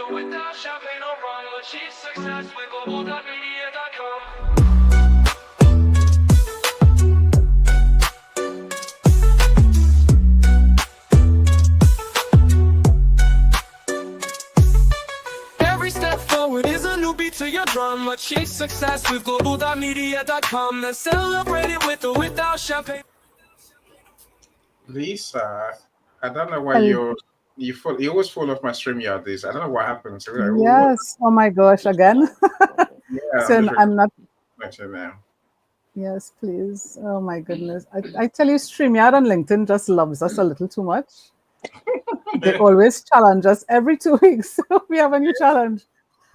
or without champagne or rum. Achieve success with Global.Media.com. Every step forward is a new beat to your drum. Achieve success with Global.Media.com. Then celebrate it with or without champagne. Lisa, I don't know why Hello. you always fall off my StreamYard this. I don't know what happened. So we're like, Yes. Oh my gosh, again. yeah, So I'm not. now. Yes, please. Oh my goodness. I tell you, StreamYard on LinkedIn just loves us a little too much. They always challenge us every 2 weeks. We have a new challenge.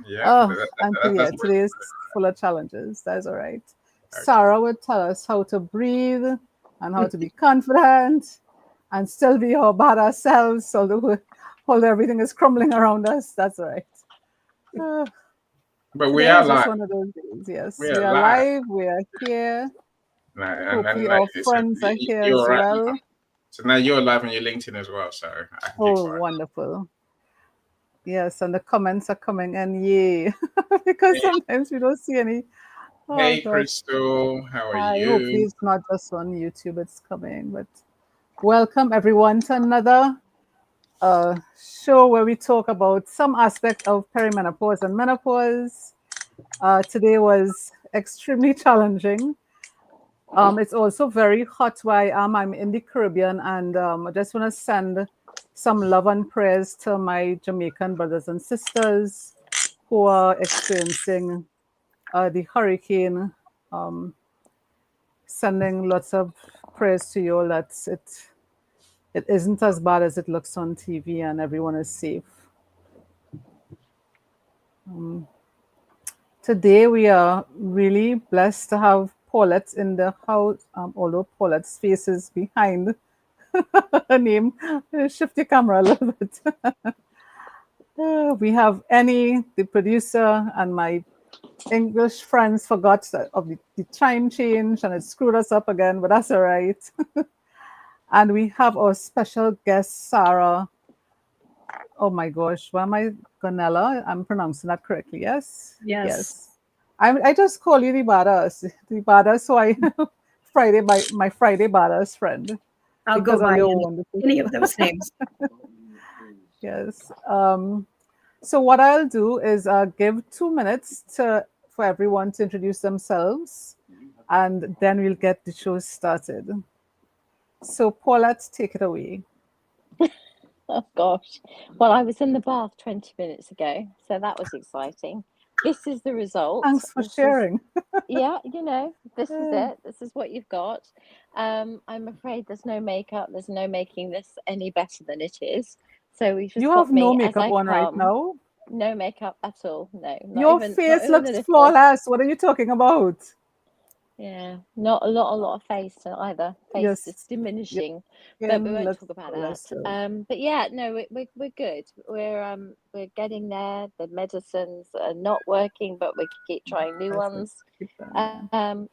Yeah, Oh, and that's today is full of challenges. That's all right. Sarah would tell us how to breathe and how to be confident and still be our badass selves, although everything is crumbling around us. That's all right. but we Today are is just live. one of those days. Yes, We we are are live. live. We are here. Hopefully, And our friends are here as right well. now. So now you're live on your LinkedIn as well, so I can Oh, wonderful. Yes, and the comments are coming in, yay. Because sometimes we don't see any. Oh, hey, gosh. Crystal, how are Hi, you? hopefully it's not just on YouTube, it's coming. But welcome everyone to another show where we talk about some aspect of perimenopause and menopause. Today was extremely challenging. It's also very hot where I am. I'm in the Caribbean, and I just want to send some love and prayers to my Jamaican brothers and sisters who are experiencing the hurricane. Sending lots of prayers to you all that it isn't as bad as it looks on TV and everyone is safe. Today we are really blessed to have Paulette in the house, although Paulette's face is behind her name. Shift your camera a little bit. We have Annie, the producer, and my English friends forgot of the time change and it screwed us up again, but that's all right. And we have our special guest, Sarah. Oh my gosh, why am I Gonnella? I'm pronouncing that correctly, yes? Yes. I just call you the badass. So I Friday, my Friday badass friend. I'll because go of by your wonderful. any of those names. Yes. So what I'll do is give 2 minutes for everyone to introduce themselves, and then we'll get the show started. So Paulette, take it away. Oh gosh. Well, I was in the bath 20 minutes ago, so that was exciting. This is the result. Thanks for sharing. Yeah, this is it. This is what you've got. I'm afraid there's no makeup. There's no making this any better than it is. So we've just You got have no me as makeup I on right come. now. No makeup at all. No. Your face looks flawless. What are you talking about? Yeah, not a lot of face either. Face Yes. is diminishing, Your but we won't skin talk about looks that. flawless. But yeah, no, we're good. We're getting there. The medicines are not working, but we keep trying new ones.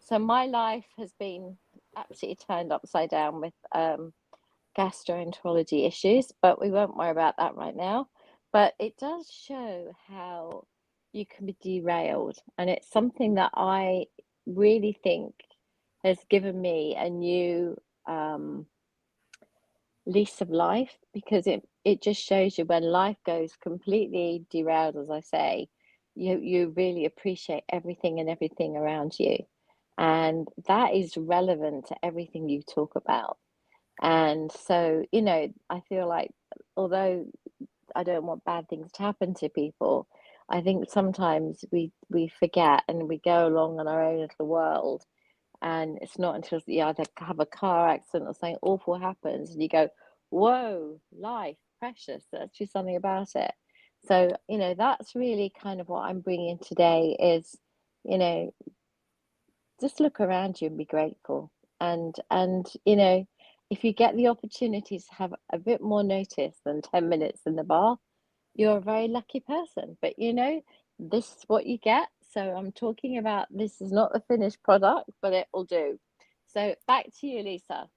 So my life has been absolutely turned upside down with gastroenterology issues, but we won't worry about that right now. But it does show how you can be derailed, and it's something that I really think has given me a new lease of life, because it just shows you when life goes completely derailed, as I say, you really appreciate everything and everything around you, and that is relevant to everything you talk about. And so I feel like, although I don't want bad things to happen to people, I think sometimes we forget and we go along in our own little world, and it's not until you either have a car accident or something awful happens and you go, whoa, life, precious, let's do something about it. So that's really kind of what I'm bringing today is, just look around you and be grateful, and if you get the opportunity to have a bit more notice than 10 minutes in the bath, you're a very lucky person. But this is what you get. So I'm talking about, this is not the finished product, but it will do. So back to you, Lisa.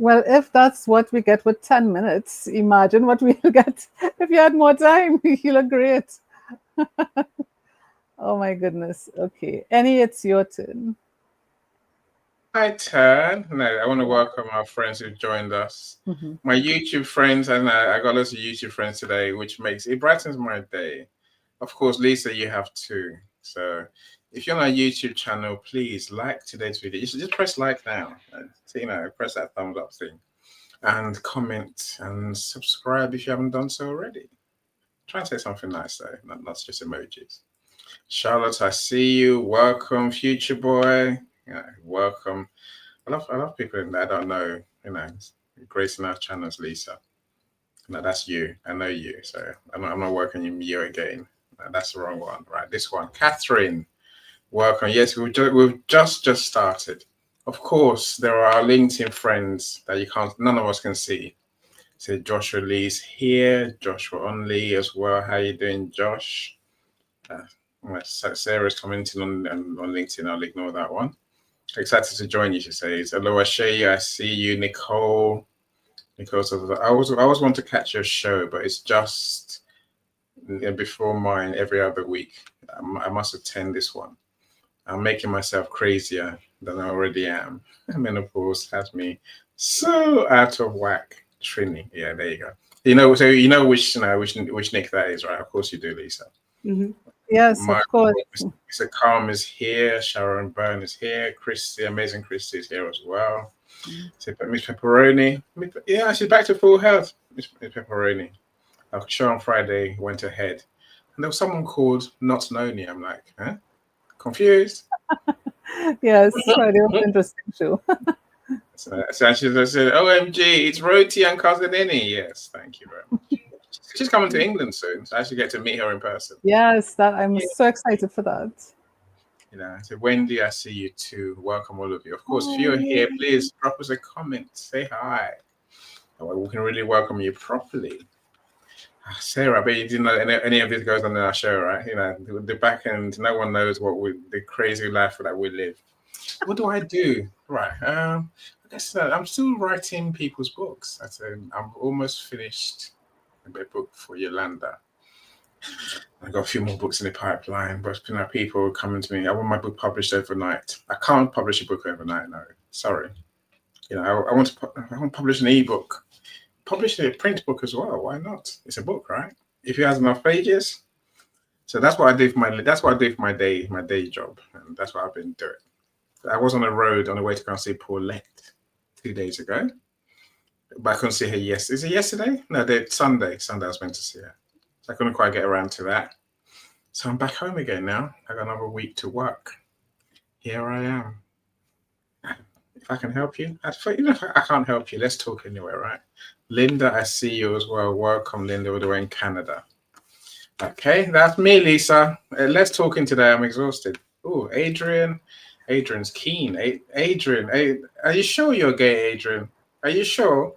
Well, if that's what we get with 10 minutes, imagine what we'll get if you had more time. You look great. Oh my goodness. Okay. Annie, it's your turn. My turn. No, I want to welcome our friends who joined us. My YouTube friends, and I got lots of YouTube friends today, which makes it brightens my day. Of course, Lisa, you have two. So if you're on our YouTube channel, please like today's video. You should just press like now. And, press that thumbs up thing. And comment and subscribe if you haven't done so already. Try and say something nice though, not just emojis. Charlotte, I see you. Welcome, future boy. Welcome. I love people that I don't know. Gracing our channels, Lisa. No, that's you. I know you. So I'm not working you again. No, that's the wrong one. Right, this one. Catherine, welcome. Yes, we've just started. Of course, there are our LinkedIn friends that none of us can see. So Joshua Lee's here. Joshua on Lee as well. How you doing, Josh? Sarah's commenting on LinkedIn. I'll ignore that one. Excited to join you, she says. Hello, Ashay. I see you, Nicole. Nicole says, I always want to catch your show, but it's just before mine every other week. I must attend this one. I'm making myself crazier than I already am. Menopause has me so out of whack. Trini. Yeah, there you go. So you know which Nick that is, right? Of course you do, Lisa. Yes, of course. Mr. Calm is here. Sharon Byrne is here. Christy, amazing Christy is here as well. So Miss Pepperoni. Yeah, she's back to full health. Miss Pepperoni. Our show on Friday went ahead. And there was someone called Not Noni. I'm like, huh? Confused? Yes, Friday was an interesting show. So she said, OMG, it's Roti and Cousin Annie. Yes, thank you very much. She's coming to England soon, so I should get to meet her in person. Yes, I'm so excited for that. So Wendy, I see you too. Welcome all of you. Of course, if you're here, please drop us a comment, say hi. We can really welcome you properly. Sarah, I bet you didn't know any of this goes on in our show, right? The back end, no one knows the crazy life that we live. What do I do? Right. I guess I'm still writing people's books. I'm almost finished a book for Yolanda. I've got a few more books in the pipeline, but people coming to me. I want my book published overnight. I can't publish a book overnight. No, sorry. I want to publish an ebook. Publish a print book as well. Why not? It's a book, right? If it has enough pages. So that's what I do for my day job, and that's what I've been doing. I was on the road on the way to go and see Paulette 2 days ago, but I couldn't see her yesterday. Is it yesterday? No, Sunday. Sunday I was meant to see her. So I couldn't quite get around to that. So I'm back home again now. I got another week to work. Here I am. If I can help you, if I can't help you, let's talk anyway, right? Linda, I see you as well. Welcome, Linda, all the way in Canada. Okay, that's me, Lisa. Let's talk in today. I'm exhausted. Oh, Adrian. Adrian's keen. Adrian, are you sure you're gay, Adrian? Are you sure?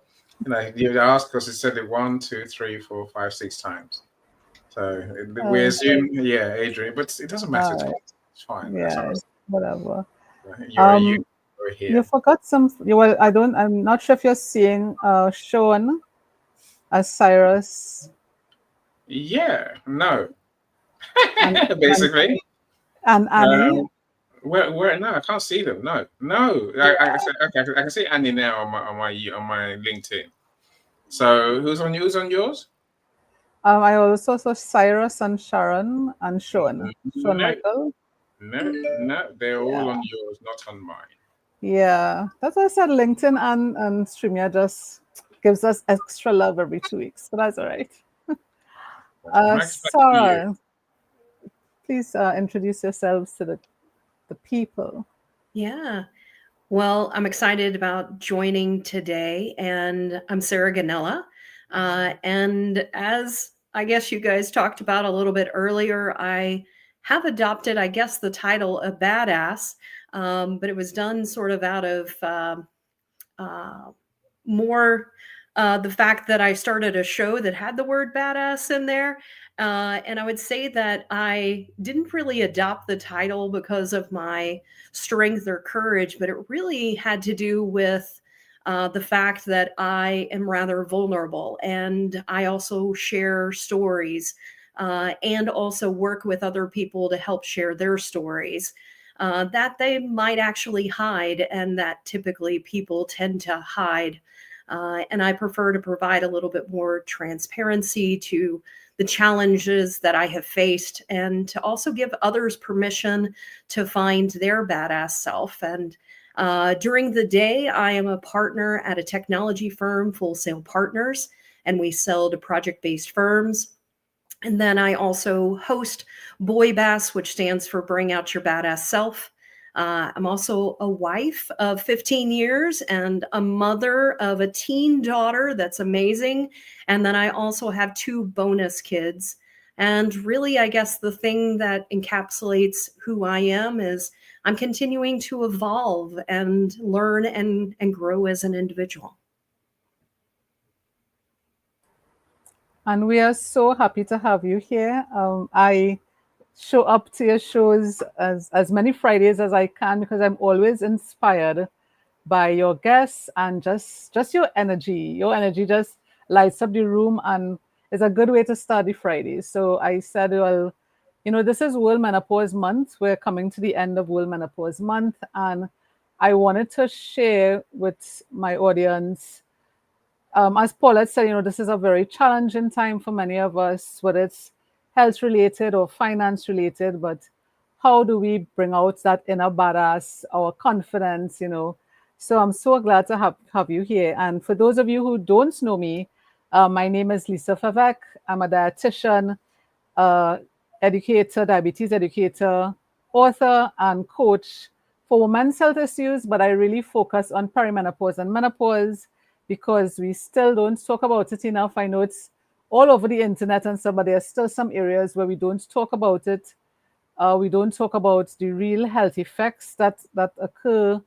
You asked because it said it 1, 2, 3, 4, 5, 6 times. So we assume, yeah, Adrian, but it doesn't matter to me. It's fine. Yeah, whatever. You're here. You forgot some. Well, I'm not sure if you're seeing Sean as Cyrus. Yeah. No. Basically. And Annie. Where? No, I can't see them. No. I can see Annie now on my LinkedIn. So who's on yours? I also saw Cyrus and Sharon and Sean. Sean Michael. No, they're all on yours, not on mine. Yeah, that's why I said LinkedIn and StreamYard just gives us extra love every 2 weeks, so that's all right. Sarah, please introduce yourselves to the people. Yeah. Well, I'm excited about joining today, and I'm Sarah Gonnella. And as I guess you guys talked about a little bit earlier, I have adopted, I guess, the title of badass, but it was done sort of out of more the fact that I started a show that had the word badass in there. And I would say that I didn't really adopt the title because of my strength or courage, but it really had to do with the fact that I am rather vulnerable, and I also share stories and also work with other people to help share their stories that they might actually hide, and that typically people tend to hide. And I prefer to provide a little bit more transparency to the challenges that I have faced, and to also give others permission to find their badass self. And during the day, I am a partner at a technology firm, Full Sail Partners, and we sell to project-based firms. And then I also host BOYBAS, which stands for Bring Out Your Badass Self. I'm also a wife of 15 years and a mother of a teen daughter that's amazing. And then I also have 2 bonus kids. And really, I guess the thing that encapsulates who I am is I'm continuing to evolve and learn and grow as an individual. And we are so happy to have you here. I show up to your shows as many Fridays as I can because I'm always inspired by your guests and just your energy. Your energy just lights up the room and is a good way to start the Fridays. So I said, well, this is World Menopause Month. We're coming to the end of World Menopause Month, and I wanted to share with my audience, as Paulette said, this is a very challenging time for many of us, whether it's health related or finance related, but how do we bring out that inner badass, our confidence, So I'm so glad to have you here. And for those of you who don't know me, my name is Lisa Favec. I'm a dietitian, educator, diabetes educator, author, and coach for women's health issues, but I really focus on perimenopause and menopause because we still don't talk about it enough. I know it's all over the internet and stuff, but there are still some areas where we don't talk about it. We don't talk about the real health effects that occur,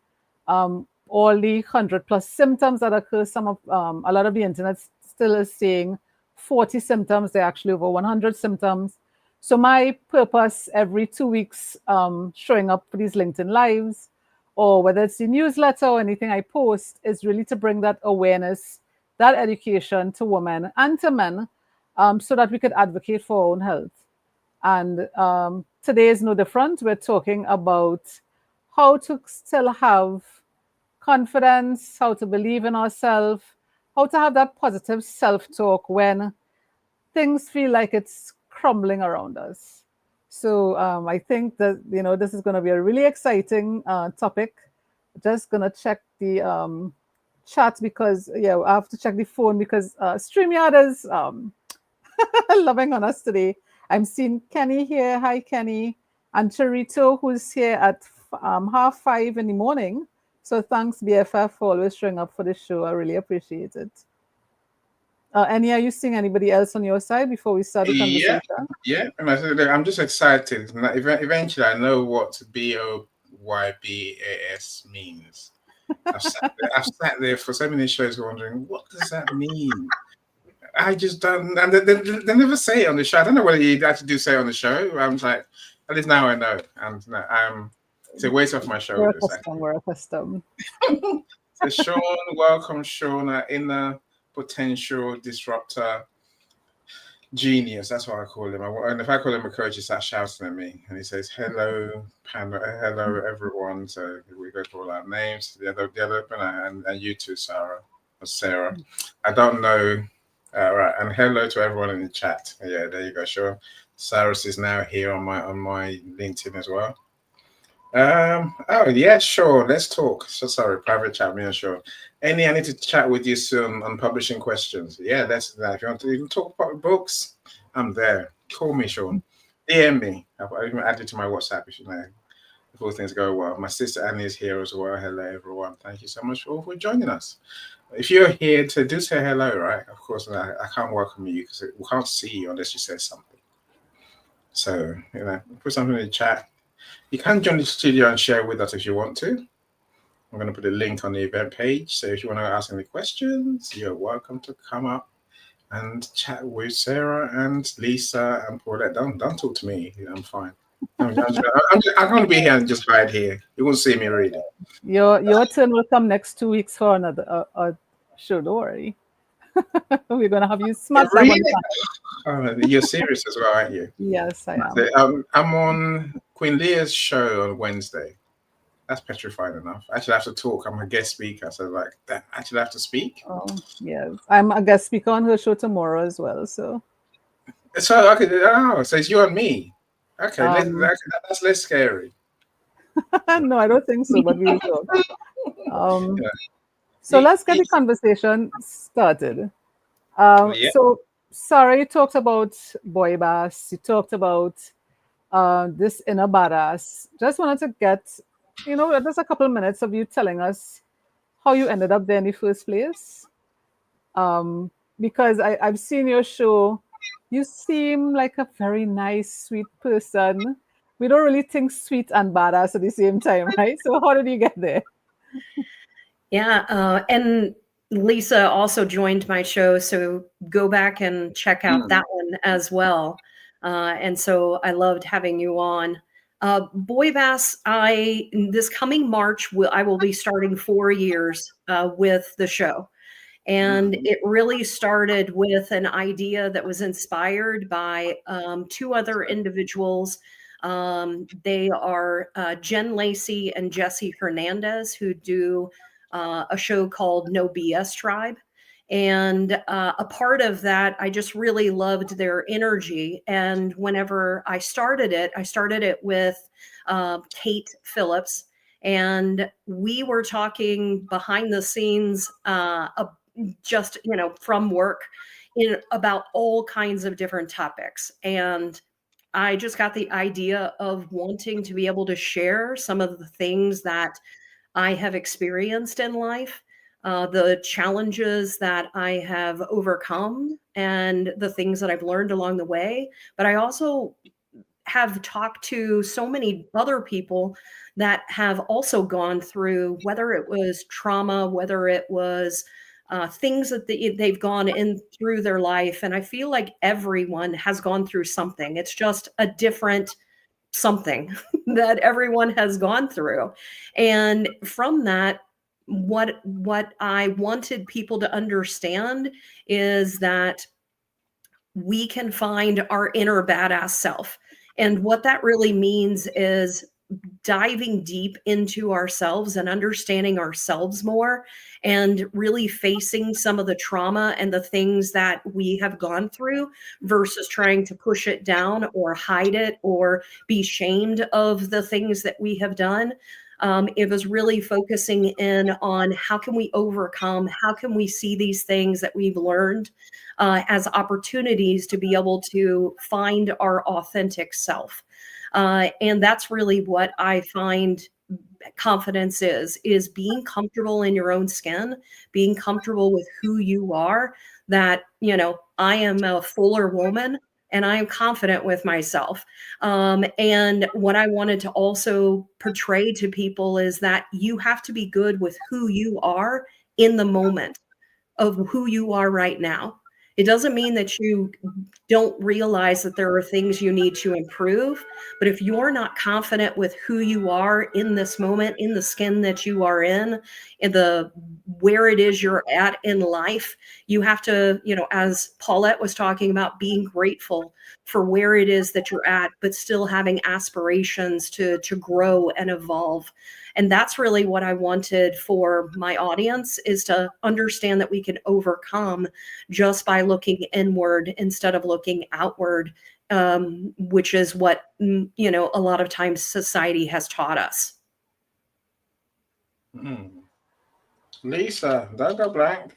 all the 100+ symptoms that occur. A lot of the internet still is saying 40 symptoms. They're actually over 100 symptoms. So my purpose every 2 weeks, showing up for these LinkedIn Lives, or whether it's the newsletter or anything I post, is really to bring that awareness, that education to women and to men, so that we could advocate for our own health. And today is no different. We're talking about how to still have confidence, how to believe in ourselves, how to have that positive self-talk when things feel like it's crumbling around us. So I think that, this is going to be a really exciting topic. Just going to check the chat because, I have to check the phone because StreamYard is loving on us today. I'm seeing Kenny here. Hi, Kenny. And Charito, who's here at 5:30 in the morning. So thanks, BFF, for always showing up for the show. I really appreciate it. Annie, are you seeing anybody else on your side before we start the conversation? Yeah. And I'm just excited. Eventually, I know what BOYBAS means. I've sat there for so many shows wondering, what does that mean? I just don't, and they never say it on the show. I don't know whether you actually do say it on the show. I'm like, at least now I know. And it's a weight off my shoulders. We're accustomed. So Sean, welcome, Sean, our inner potential disruptor genius. That's what I call him. And if I call him a coach, he starts shouting at me and he says, "Hello, panel, hello, everyone." So we go through all our names. The other, and you too, Sarah or Sarah. I don't know. Right, and hello to everyone in the chat. Yeah, there you go, Sean. Cyrus is now here on my LinkedIn as well. Oh yeah, sure. Let's talk. So sorry, private chat, me and Sean. I need to chat with you soon on publishing questions. Yeah, that's that. If you want to even talk about books, I'm there. Call me, Sean. DM me. I'll even add you to my WhatsApp if you know. If all things go well. My sister Annie is here as well. Hello, everyone. Thank you so much for joining us. If you're here to do say hello, right? Of course, I can't welcome you because we can't see you unless you say something. So, put something in the chat. You can join the studio and share with us if you want to. I'm going to put a link on the event page. So if you want to ask any questions, you're welcome to come up and chat with Sarah and Lisa and Paulette. Don't talk to me. I'm fine. I'm going to be here and just hide here. You won't see me really. Your turn will come next 2 weeks for another show. Don't worry. We're gonna have you smash that one. Oh, you're serious as well, aren't you? Yes, I am. I'm on Queen Leah's show on Wednesday. That's petrifying enough. I actually have to talk. I'm a guest speaker, so like that. I actually have to speak. Oh, yes. I'm a guest speaker on her show tomorrow as well. So okay. Oh, so it's you and me. Okay, that's less scary. no, I don't think so, but we'll talk. Yeah. So let's get the conversation started. Yeah. So Sarah, you talked about BOYBAS. You talked about this inner badass. Just wanted to get, just a couple minutes of you telling us how you ended up there in the first place. Because I've seen your show. You seem like a very nice, sweet person. We don't really think sweet and badass at the same time, right? So how did you get there? Yeah, and Lisa also joined my show, so go back and check out that one as well. And so I loved having you on. BOYBAS, this coming March, I will be starting 4 years with the show. And it really started with an idea that was inspired by 2 other individuals. They are Jen Lacey and Jesse Hernandez, who do a show called No BS Tribe. And a part of that, I just really loved their energy. And whenever I started it with Kate Phillips. And we were talking behind the scenes just, from work about all kinds of different topics. And I just got the idea of wanting to be able to share some of the things that I have experienced in life, the challenges that I have overcome, and the things that I've learned along the way. But I also have talked to so many other people that have also gone through, whether it was trauma, whether it was things that they've gone in through their life. And I feel like everyone has gone through something. It's just a different something that everyone has gone through. And from that, what I wanted people to understand is that we can find our inner badass self. And what that really means is diving deep into ourselves and understanding ourselves more, and really facing some of the trauma and the things that we have gone through versus trying to push it down or hide it or be shamed of the things that we have done. It was really focusing in on how can we overcome, how can we see these things that we've learned as opportunities to be able to find our authentic self. And that's really what I find confidence is being comfortable in your own skin, being comfortable with who you are, that, I am a fuller woman and I am confident with myself. And what I wanted to also portray to people is that you have to be good with who you are in the moment of who you are right now. It doesn't mean that you don't realize that there are things you need to improve. But if you're not confident with who you are in this moment, in the skin that you are in the where it is you're at in life, you have to, as Paulette was talking about, being grateful for where it is that you're at, but still having aspirations to grow and evolve. And that's really what I wanted for my audience, is to understand that we can overcome just by looking inward instead of looking outward, which is what, a lot of times society has taught us. Lisa, don't go blank.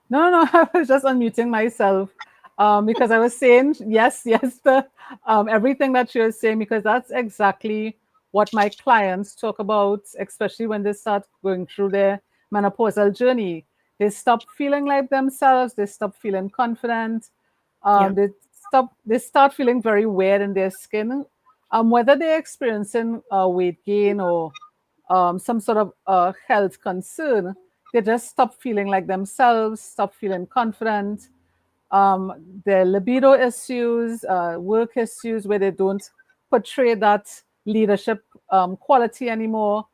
No, I was just unmuting myself because I was saying yes to everything that you're saying, because that's exactly what my clients talk about, especially when they start going through their menopausal journey. They stop feeling like themselves. They stop feeling confident. They start feeling very weird in their skin. Whether they're experiencing weight gain or some sort of health concern, they just stop feeling like themselves, stop feeling confident. Their libido issues, work issues where they don't portray that leadership quality anymore.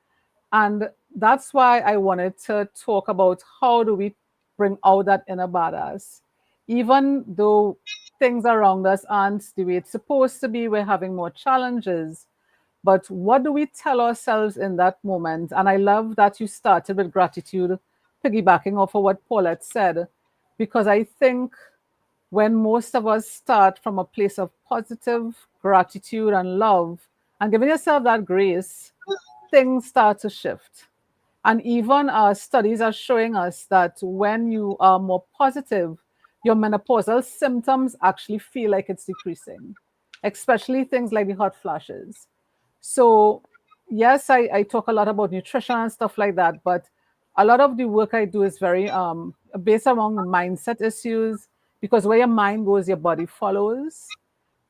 And that's why I wanted to talk about how do we bring out that inner badass. Even though things around us aren't the way it's supposed to be, we're having more challenges. But what do we tell ourselves in that moment? And I love that you started with gratitude, piggybacking off of what Paulette said, because I think when most of us start from a place of positive gratitude and love and giving yourself that grace, things start to shift. And even studies are showing us that when you are more positive, your menopausal symptoms actually feel like it's decreasing, especially things like the hot flashes. So, yes, I talk a lot about nutrition and stuff like that, but a lot of the work I do is very based around mindset issues, because where your mind goes, your body follows.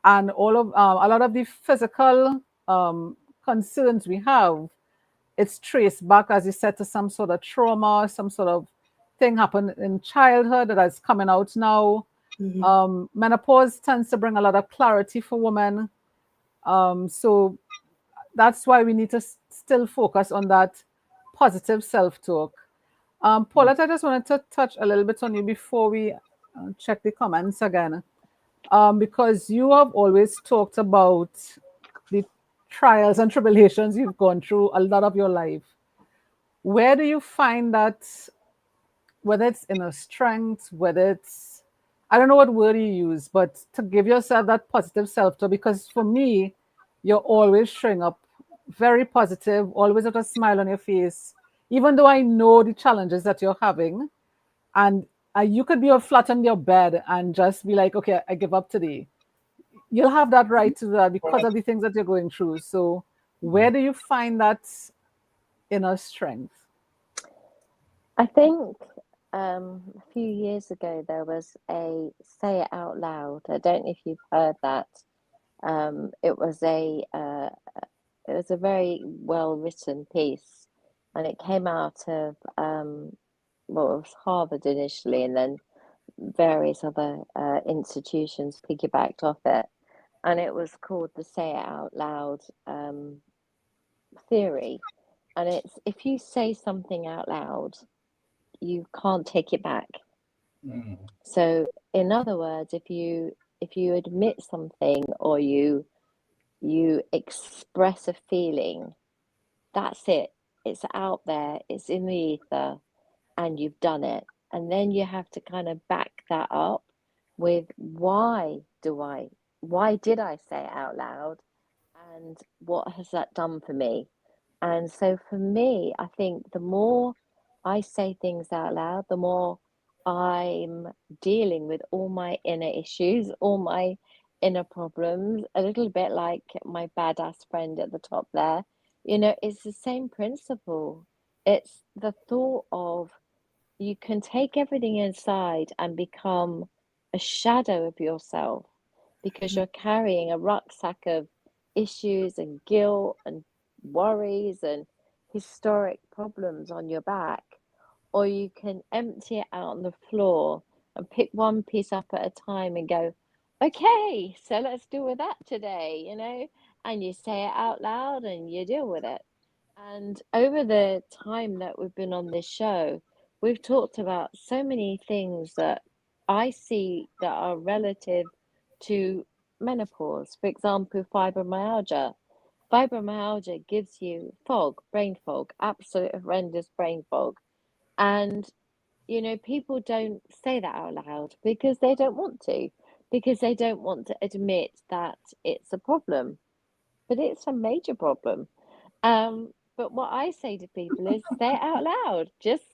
And all of a lot of the physical concerns we have, it's traced back, as you said, to some sort of trauma, some sort of thing happened in childhood that is coming out now. Menopause tends to bring a lot of clarity for women. So that's why we need to still focus on that positive self-talk. Paulette, I just wanted to touch a little bit on you before we check the comments again, because you have always talked about the trials and tribulations you've gone through a lot of your life. Where do you find that, whether it's inner strength, whether it's, I don't know what word you use, but to give yourself that positive self-talk? Because for me, you're always showing up very positive, always with a smile on your face, even though I know the challenges that you're having. And you could be all flat on your bed and just be like, okay, I give up today. You'll have that right to do that because of the things that you're going through. So where do you find that inner strength? I think a few years ago there was a Say It Out Loud. I don't know if you've heard that. It was a very well written piece, and it came out of well, it was Harvard initially, and then various other institutions piggybacked off it, and it was called the Say It Out Loud theory. And it's, if you say something out loud, you can't take it back. So in other words, if you admit something, or you express a feeling, that's it. It's out there, it's in the ether, and you've done it. And then you have to kind of back that up with, why did I say it out loud, and what has that done for me? And so for me, I think the more I say things out loud, the more I'm dealing with all my inner issues, all my inner problems, a little bit like my badass friend at the top there. You know, it's the same principle. It's the thought of, you can take everything inside and become a shadow of yourself, because you're carrying a rucksack of issues and guilt and worries and historic problems on your back. Or you can empty it out on the floor and pick one piece up at a time and go, okay, so let's deal with that today, you know? And you say it out loud and you deal with it. And over the time that we've been on this show, we've talked about so many things that I see that are relative to menopause. For example, fibromyalgia. Fibromyalgia gives you fog, brain fog, absolute horrendous brain fog. And, you know, people don't say that out loud because they don't want to, because they don't want to admit that it's a problem. But it's a major problem. But what I say to people is, say it out loud. Just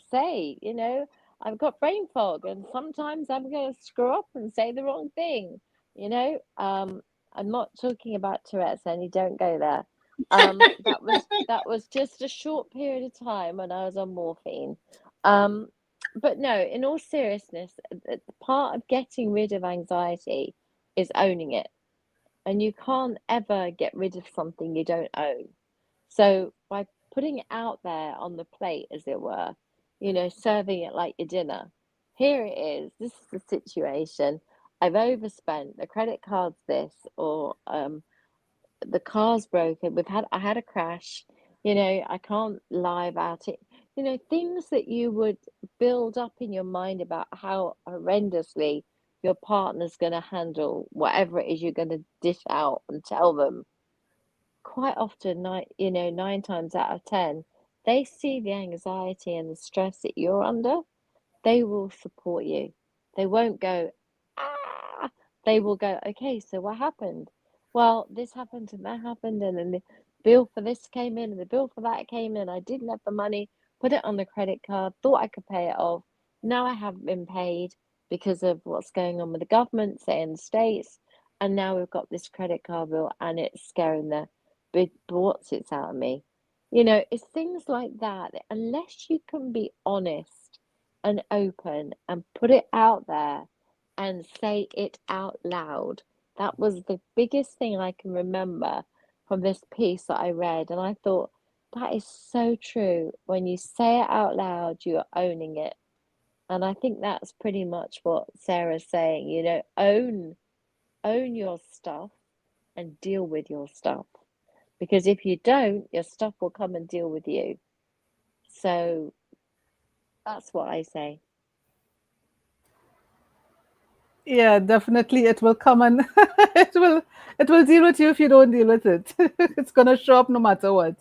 say, you know, I've got brain fog, and sometimes I'm going to screw up and say the wrong thing. You know, I'm not talking about Tourette's, and you don't go there. That was just a short period of time when I was on morphine. But no, in all seriousness, the part of getting rid of anxiety is owning it. And you can't ever get rid of something you don't own. So by putting it out there on the plate, as it were, you know, serving it like your dinner, here it is, this is the situation. I've overspent, the credit card's this, or the car's broken. I had a crash. I can't lie about it. Things that you would build up in your mind about how horrendously your partner's going to handle whatever it is you're going to dish out and tell them. Quite often, 9 times out of 10, they see the anxiety and the stress that you're under. They will support you. They won't go, ah. They will go, okay, so what happened? Well, this happened and that happened, and then the bill for this came in and the bill for that came in. I didn't have the money, put it on the credit card, thought I could pay it off. Now I haven't been paid because of what's going on with the government, say in the States, and now we've got this credit card bill and it's scaring the big whatsits out of me. It's things like that. Unless you can be honest and open and put it out there and say it out loud. That was the biggest thing I can remember from this piece that I read. And I thought, that is so true. When you say it out loud, you're owning it. And I think that's pretty much what Sarah's saying, own your stuff and deal with your stuff. Because if you don't, your stuff will come and deal with you. So that's what I say. Yeah, definitely it will come and it will deal with you if you don't deal with it. It's gonna show up no matter what.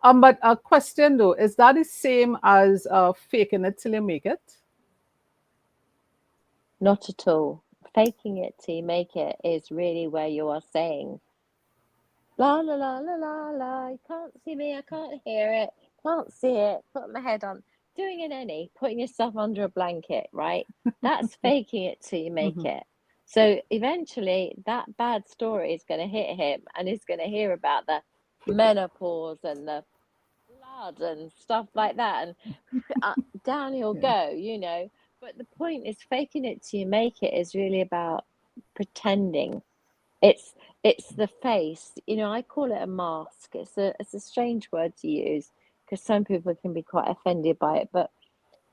But a question though, is that the same as faking it till you make it? Not at all. Faking it till you make it is really where you are saying, la la la la la la, you can't see me, I can't hear it, can't see it, put my head on. Doing an any, putting yourself under a blanket, right? That's faking it till you make it. So eventually that bad story is going to hit him and he's going to hear about the menopause and the blood and stuff like that. And down he'll go, But the point is, faking it till you make it is really about pretending. It's the face. I call it a mask. It's a strange word to use because some people can be quite offended by it. But,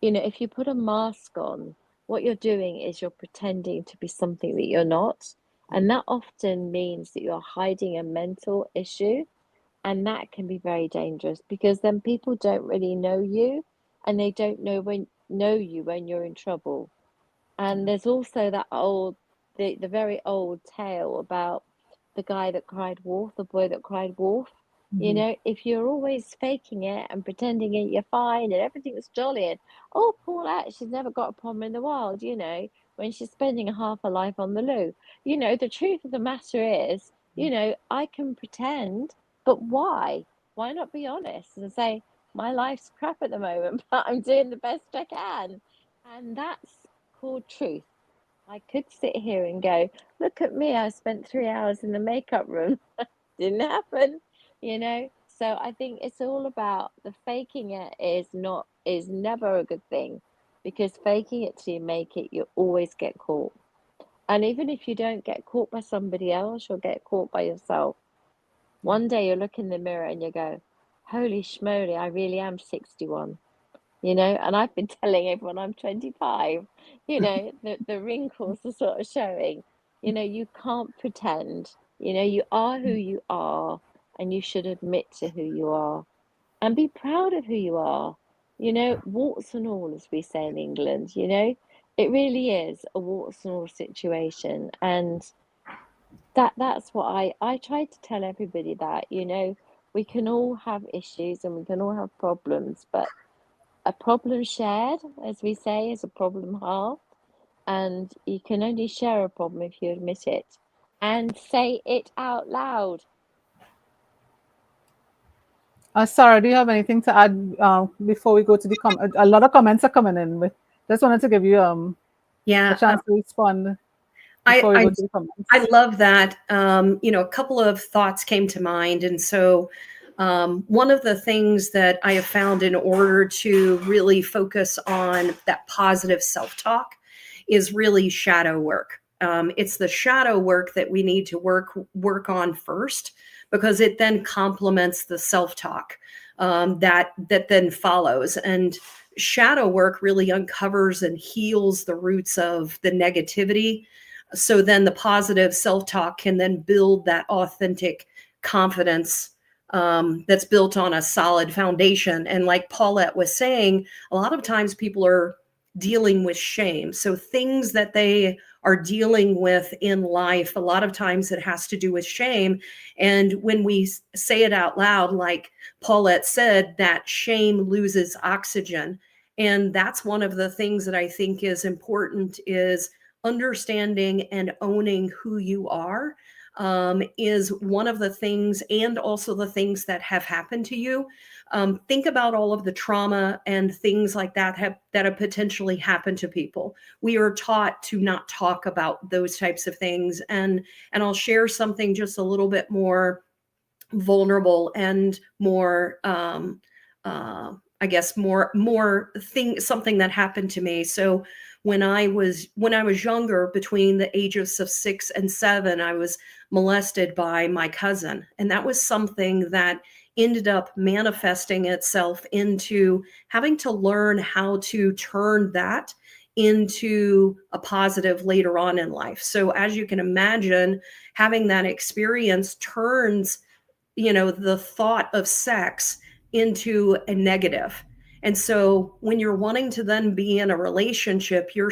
if you put a mask on, what you're doing is you're pretending to be something that you're not. And that often means that you're hiding a mental issue. And that can be very dangerous because then people don't really know you and they don't know you when you're in trouble. And there's also that the very old tale about the guy that cried wolf, the boy that cried wolf. If you're always faking it and pretending it, you're fine and everything's jolly and, oh, Paulette, she's never got a problem in the world, when she's spending half her life on the loo. The truth of the matter is, I can pretend, but why? Why not be honest and say, my life's crap at the moment, but I'm doing the best I can. And that's called truth. I could sit here and go, look at me, I spent 3 hours in the makeup room. Didn't happen, So I think it's all about the faking it is never a good thing because faking it till you make it, you always get caught. And even if you don't get caught by somebody else, you'll get caught by yourself. One day you look in the mirror and you go, holy schmoly, I really am 61. And I've been telling everyone I'm 25, the wrinkles are sort of showing, you can't pretend, you are who you are and you should admit to who you are and be proud of who you are, warts and all, as we say in England, it really is a warts and all situation. And that's what I try to tell everybody that, we can all have issues and we can all have problems, but a problem shared, as we say, is a problem halved. And you can only share a problem if you admit it and say it out loud. Sarah, do you have anything to add before we go to the comment? A lot of comments are coming in, but just wanted to give you a chance to respond before we go to the comments. I love that. A couple of thoughts came to mind. And so one of the things that I have found in order to really focus on that positive self-talk is really shadow work. It's the shadow work that we need to work on first, because it then complements the self-talk that then follows. And shadow work really uncovers and heals the roots of the negativity. So then the positive self-talk can then build that authentic confidence that's built on a solid foundation. And like Paulette was saying, a lot of times people are dealing with shame. So things that they are dealing with in life, a lot of times it has to do with shame. And when we say it out loud, like Paulette said, that shame loses oxygen. And that's one of the things that I think is important, is understanding and owning who you are, is one of the things, and also the things that have happened to you. Think about all of the trauma and things like that have potentially happened to people. We are taught to not talk about those types of things. And I'll share something just a little bit more vulnerable and more I guess more something that happened to me. So when I was younger, between the ages of 6 and 7, I was molested by my cousin, and that was something that ended up manifesting itself into having to learn how to turn that into a positive later on in life. So as you can imagine, having that experience turns, the thought of sex into a negative. And so when you're wanting to then be in a relationship, you're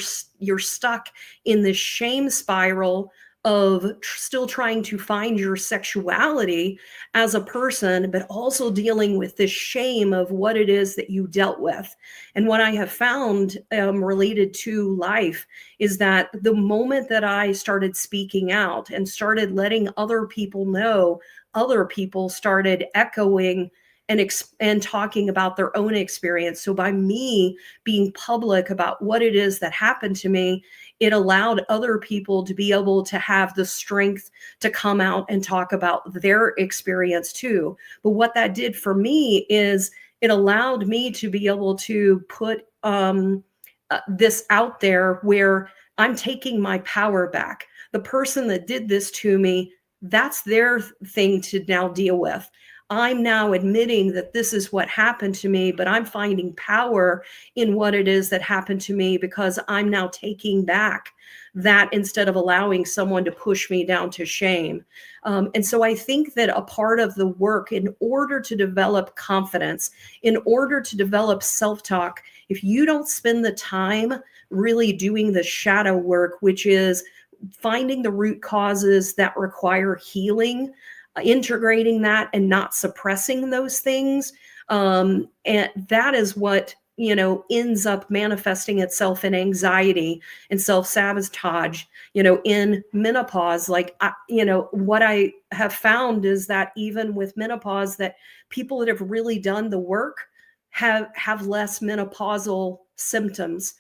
stuck in this shame spiral of still trying to find your sexuality as a person, but also dealing with the shame of what it is that you dealt with. And what I have found related to life is that the moment that I started speaking out and started letting other people know, other people started echoing and talking about their own experience. So by me being public about what it is that happened to me, it allowed other people to be able to have the strength to come out and talk about their experience too. But what that did for me is it allowed me to be able to put this out there, where I'm taking my power back. The person that did this to me, that's their thing to now deal with. I'm now admitting that this is what happened to me, but I'm finding power in what it is that happened to me, because I'm now taking back that, instead of allowing someone to push me down to shame. And so I think that a part of the work, in order to develop confidence, in order to develop self-talk, if you don't spend the time really doing the shadow work, which is finding the root causes that require healing, integrating that and not suppressing those things. And that is what, ends up manifesting itself in anxiety and self-sabotage, in menopause. Like, what I have found is that even with menopause, that people that have really done the work have less menopausal symptoms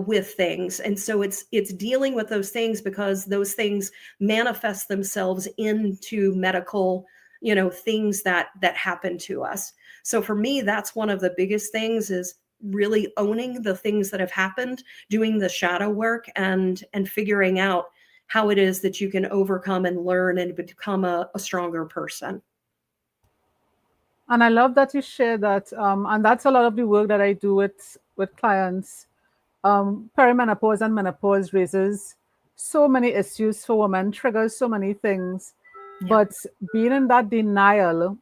with things. And so it's dealing with those things, because those things manifest themselves into medical, things that happen to us. So for me, that's one of the biggest things, is really owning the things that have happened, doing the shadow work, and figuring out how it is that you can overcome and learn and become a stronger person. And I love that you share that. And that's a lot of the work that I do with clients. Perimenopause and menopause raises so many issues for women, triggers so many things. But being in that denial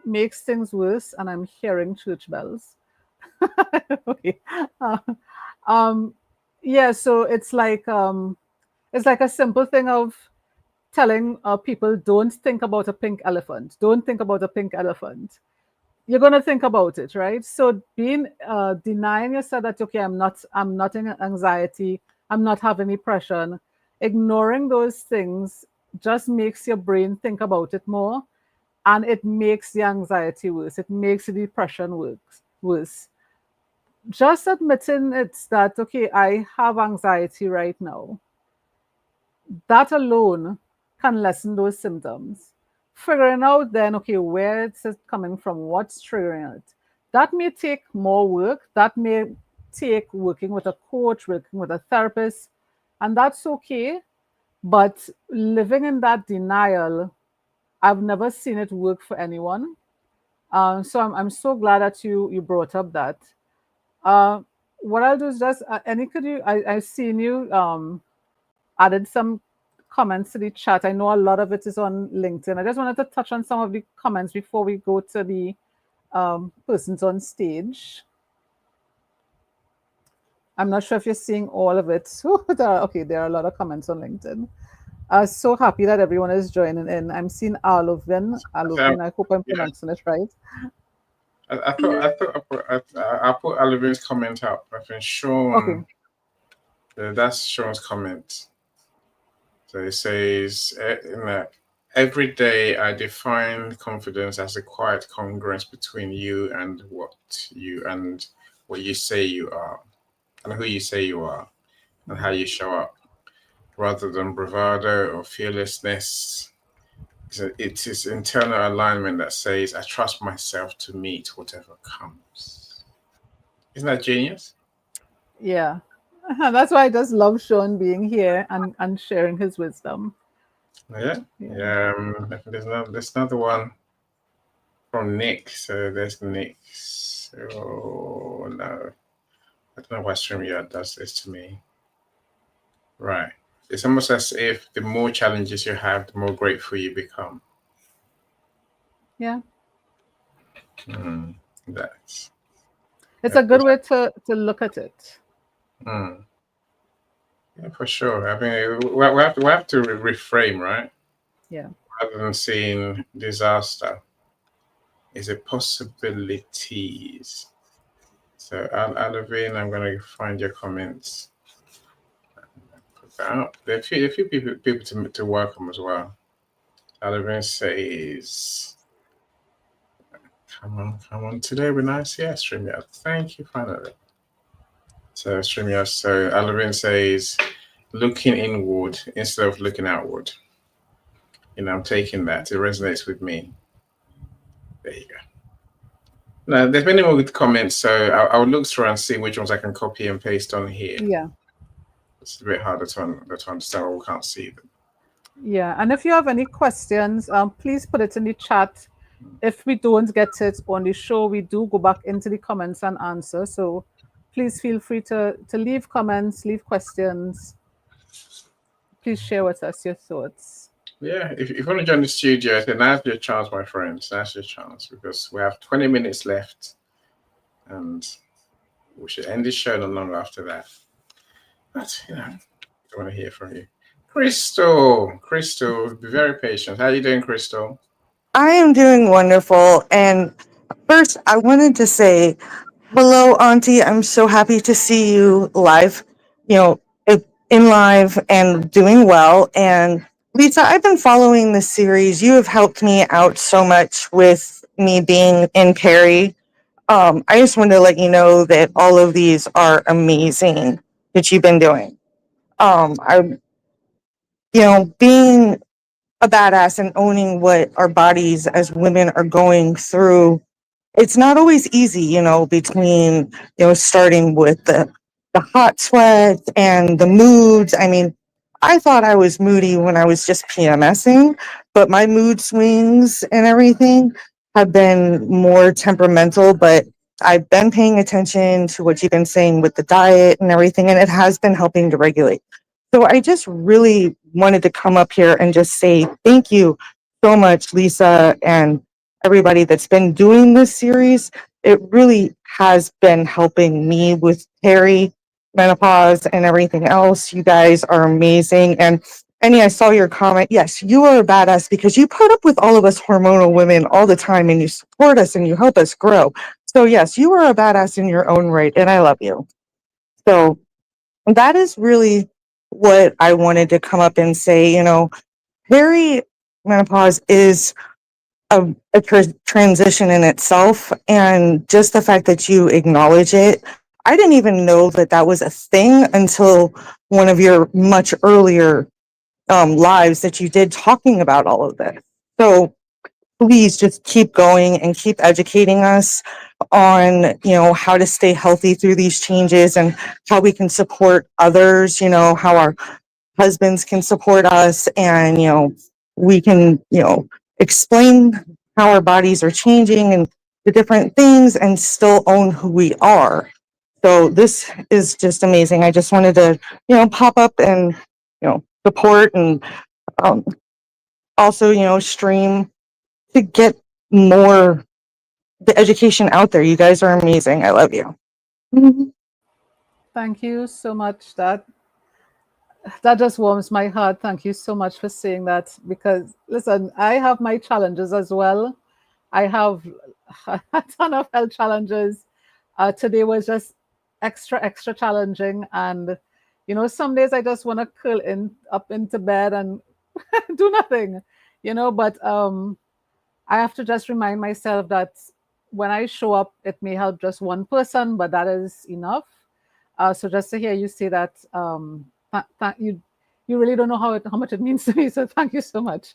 makes things worse. And I'm hearing church bells. Okay. Yeah, so it's like a simple thing of telling people, don't think about a pink elephant. Don't think about a pink elephant. You're going to think about it, right? So being denying yourself that, okay, I'm not in anxiety, I'm not having depression, ignoring those things just makes your brain think about it more, and it makes the anxiety worse. It makes the depression worse. Just admitting it's that, okay, I have anxiety right now, that alone can lessen those symptoms. Figuring out then, okay, where it's coming from, what's triggering it. That may take more work. That may take working with a coach, working with a therapist, and that's okay. But living in that denial, I've never seen it work for anyone. So I'm so glad that you brought up that. What I'll do is just, Annie, could you, I've seen you added some comments to the chat. I know a lot of it is on LinkedIn. I just wanted to touch on some of the comments before we go to the persons on stage. I'm not sure if you're seeing all of it. Okay, there are a lot of comments on LinkedIn. So happy that everyone is joining in. I'm seeing Alovin. I hope I'm pronouncing it right. I put Alovin's comment up. I think Sean. Okay. That's Sean's comment. So it says, every day I define confidence as a quiet congruence between you and what you say you are, and who you say you are, and how you show up, rather than bravado or fearlessness. It is internal alignment that says, I trust myself to meet whatever comes. Isn't that genius? Yeah. That's why I just love Sean being here and sharing his wisdom. Yeah. There's another one from Nick. So there's Nick. So no, I don't know why StreamYard does this to me. Right. It's almost as if the more challenges you have, the more grateful you become. Yeah. It's a good way to look at it. Yeah, for sure. I mean, we have to reframe, right? Yeah. Rather than seeing disaster, is it possibilities? So, Alavin, I'm going to find your comments. Put that up. There are a few people to welcome as well. Alavin says, come on. Today we're nice. Yeah, StreamYard. Thank you, finally. So, StreamYard. So, Alavin says, looking inward instead of looking outward. I'm taking that. It resonates with me. There you go. Now, there's many more good comments, so I'll look through and see which ones I can copy and paste on here. Yeah. It's a bit harder to understand when we can't see them. Yeah, and if you have any questions, please put it in the chat. If we don't get it on the show, we do go back into the comments and answer. So please feel free to leave comments, leave questions. Please share with us your thoughts. Yeah, if you want to join the studio, then now's your chance, my friends. Now's your chance, because we have 20 minutes left, and we should end this show not long after that. But, I want to hear from you. Crystal, be very patient. How are you doing, Crystal? I am doing wonderful. And first, I wanted to say, hello, Auntie. I'm so happy to see you live, in live and doing well. And Lisa, I've been following this series. You have helped me out so much with me being in Perry. I just wanted to let you know that all of these are amazing that you've been doing. Being a badass and owning what our bodies as women are going through, it's not always easy, between, starting with the hot sweat and the moods. I mean, I thought I was moody when I was just PMSing, but my mood swings and everything have been more temperamental. But I've been paying attention to what you've been saying with the diet and everything, and it has been helping to regulate. So I just really wanted to come up here and just say thank you so much, Lisa, and everybody that's been doing this series. It really has been helping me with menopause and everything else. You guys are amazing. And Annie, I saw your comment. Yes, you are a badass because you put up with all of us hormonal women all the time and you support us and you help us grow. So yes, you are a badass in your own right, and I love you. So that is really what I wanted to come up and say. Perimenopause is a transition in itself, and just the fact that you acknowledge it. I didn't even know that was a thing until one of your much earlier lives that you did talking about all of this. So please just keep going and keep educating us on, how to stay healthy through these changes and how we can support others, how our husbands can support us, and, we can, explain how our bodies are changing and the different things and still own who we are. So this is just amazing. I just wanted to, pop up and, support and um, also, stream to get more the education out there. You guys are amazing. I love you. Thank you so much. That just warms my heart. Thank you so much for saying that. Because listen, I have my challenges as well. I have a ton of health challenges. Today was just extra challenging, and some days I just want to curl in up into bed and do nothing. But I have to just remind myself that when I show up, it may help just one person, but that is enough. So just to hear you say that, you really don't know how much it means to me. So thank you so much.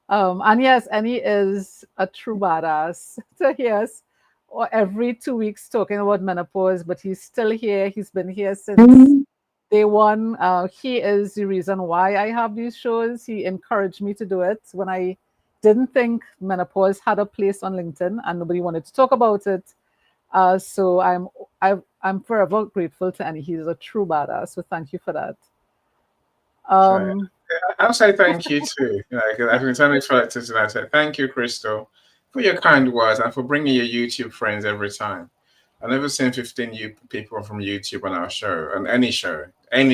And yes, Annie is a true badass to hear us or every 2 weeks talking about menopause, but he's still here. He's been here since day one. He is the reason why I have these shows. He encouraged me to do it when I didn't think menopause had a place on LinkedIn and nobody wanted to talk about it. So I'm forever grateful to Annie. He's a true badass. So thank you for that. I'll say thank you too. I've been telling collectors and I said thank you, Crystal, for your kind words and for bringing your YouTube friends every time. I've never seen 15 people from YouTube on our show, on any show, in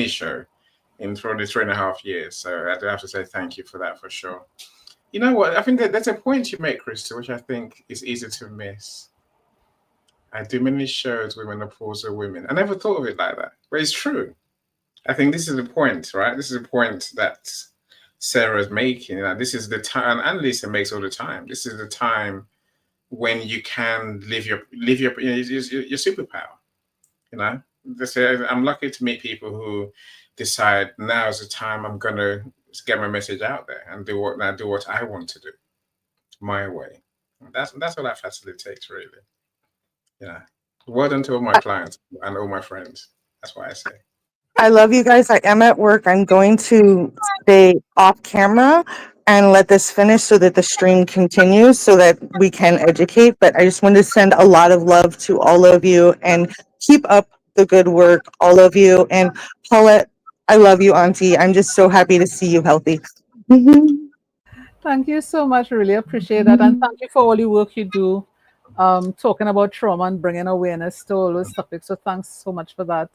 through the 3.5 years. So I do have to say thank you for that for sure. You know what? I think that there's a point you make, Crystal, which I think is easy to miss. I do many shows with menopausal women. I never thought of it like that, but it's true. I think this is the point, right? This is the point that Sarah's making. This is the time, and Lisa makes all the time. This is the time when you can live your superpower. I'm lucky to meet people who decide now is the time I'm going to get my message out there and do what I want to do, my way. That's what that facilitates, really. Well done to all my clients and all my friends. That's what I say. I love you guys. I am at work. I'm going to stay off camera and let this finish so that the stream continues so that we can educate. But I just wanted to send a lot of love to all of you and keep up the good work, all of you. And Paulette, I love you, Auntie. I'm just so happy to see you healthy. Thank you so much. Really appreciate that. And thank you for all the work you do talking about trauma and bringing awareness to all those topics. So thanks so much for that.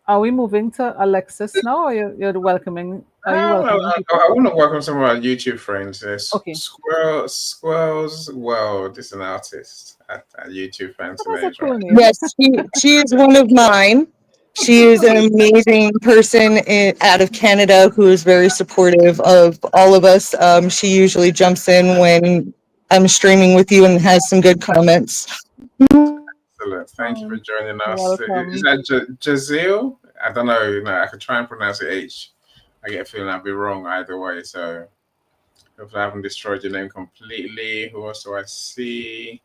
Are we moving to Alexis now, or you're welcoming? Are you welcoming people? I want to welcome some of our YouTube friends. Okay. Squirrels World is an artist at YouTube fans. That was a cool name. Yes, she is one of mine. She is an amazing person out of Canada who is very supportive of all of us. She usually jumps in when I'm streaming with you and has some good comments. Excellent. Thank you for joining us. Welcome. Is that Jazeel? I don't know. I could try and pronounce the H. I get a feeling I'll be wrong either way. So hopefully I haven't destroyed your name completely. Who else do I see?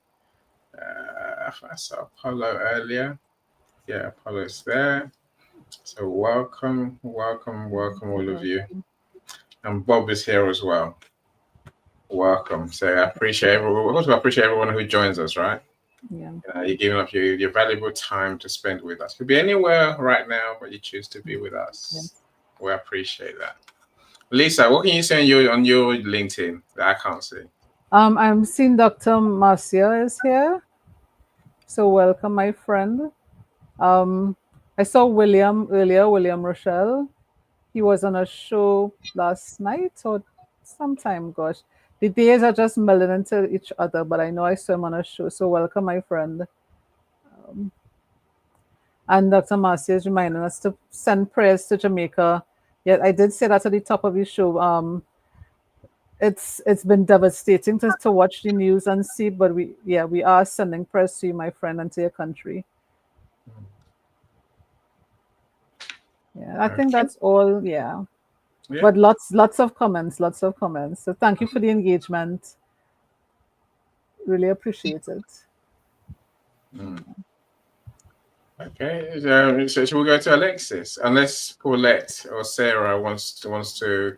I saw Apollo earlier. Yeah, Apollo's there. So welcome all of you. And Bob is here as well. Welcome. So I appreciate everyone. Also appreciate everyone who joins us, right? Yeah. You're giving up your valuable time to spend with us. Could be anywhere right now, but you choose to be with us. Yes. We appreciate that. Lisa, what can you say on your LinkedIn that I can't see? I'm seeing Dr. Marcia is here. So welcome, my friend. I saw William earlier, William Rochelle. He was on a show last night or sometime, gosh. The days are just melding into each other, but I know I saw him on a show. So welcome, my friend. And Dr. Marcia is reminding us to send prayers to Jamaica. Yeah, I did say that at the top of the show. It's been devastating to watch the news and see, but we are sending prayers to you, my friend, and to your country. Yeah, I think that's all. Yeah. But lots of comments. So thank you for the engagement. Really appreciate it. Okay, so should we go to Alexis? Unless Paulette or Sarah wants to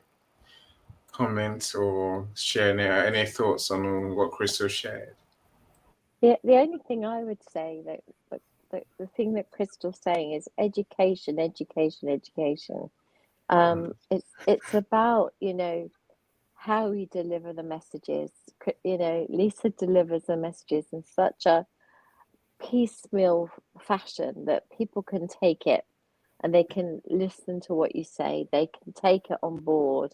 comment or share any thoughts on what Crystal shared. The only thing I would say that the thing that Crystal's saying is education, education, education. It's about, you know, how we deliver the messages. You know, Lisa delivers the messages in such a piecemeal fashion that people can take it and they can listen to what you say, they can take it on board.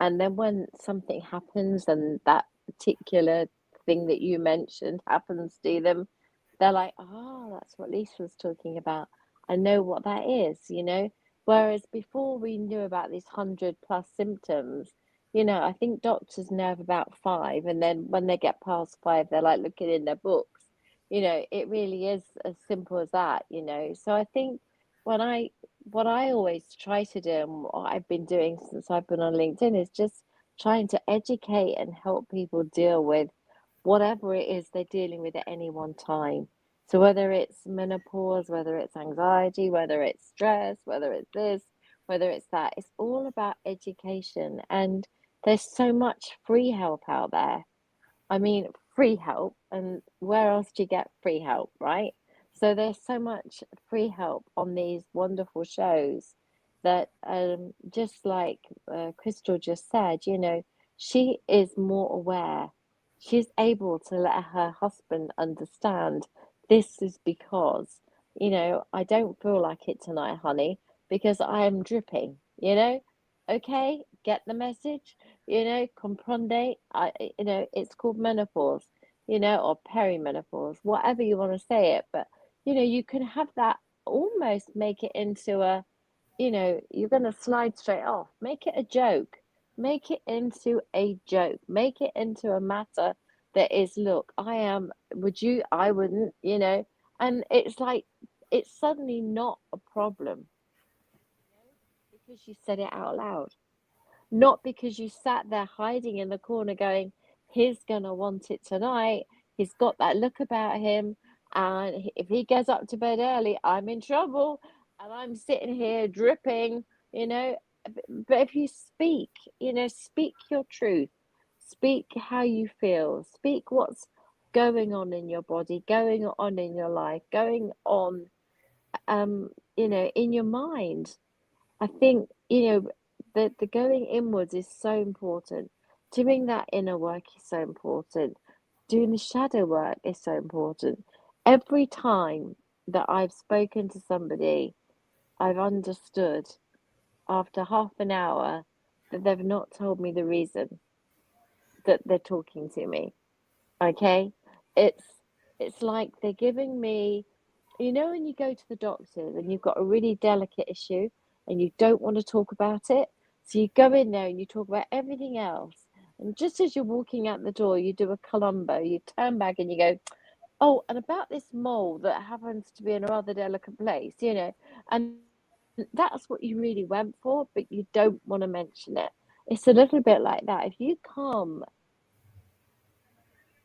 And then when something happens and that particular thing that you mentioned happens to them, they're like, oh, that's what Lisa was talking about. I know what that is, you know. Whereas before we knew about these 100+ symptoms, you know, I think doctors know of about 5. And then when they get past 5, they're like looking in their books. You know, it really is as simple as that, you know. So I think what I always try to do, and what I've been doing since I've been on LinkedIn, is just trying to educate and help people deal with whatever it is they're dealing with at any one time. So whether it's menopause, whether it's anxiety, whether it's stress, whether it's this, whether it's that, it's all about education. And there's so much free help out there. I mean, free help, and where else do you get free help, right? So there's so much free help on these wonderful shows that, just like Crystal just said, you know, she is more aware. She's able to let her husband understand this is because, you know, I don't feel like it tonight, honey, because I am dripping, you know? Okay, get the message? You know, comprende, you know, it's called menopause, you know, or perimenopause, whatever you want to say it. But, you know, you can have that, almost make it into a, you know, you're going to slide straight off. Make it a joke. Make it into a joke. Make it into a matter that is, look, would you, I wouldn't, you know, and it's like, it's suddenly not a problem, you know, because you said it out loud. Not because you sat there hiding in the corner going, he's going to want it tonight. He's got that look about him. And if he gets up to bed early, I'm in trouble. And I'm sitting here dripping, you know. But if you speak, you know, speak your truth. Speak how you feel. Speak what's going on in your body, going on in your life, going on, you know, in your mind. I think, you know, the going inwards is so important. Doing that inner work is so important. Doing the shadow work is so important. Every time that I've spoken to somebody, I've understood after half an hour that they've not told me the reason that they're talking to me. Okay? It's like they're giving me, you know, when you go to the doctors and you've got a really delicate issue and you don't want to talk about it, so you go in there and you talk about everything else, and just as you're walking out the door, you do a Columbo, you turn back and you go, oh, and about this mole that happens to be in a rather delicate place, you know, and that's what you really went for, but you don't want to mention it. It's a little bit like that. If you come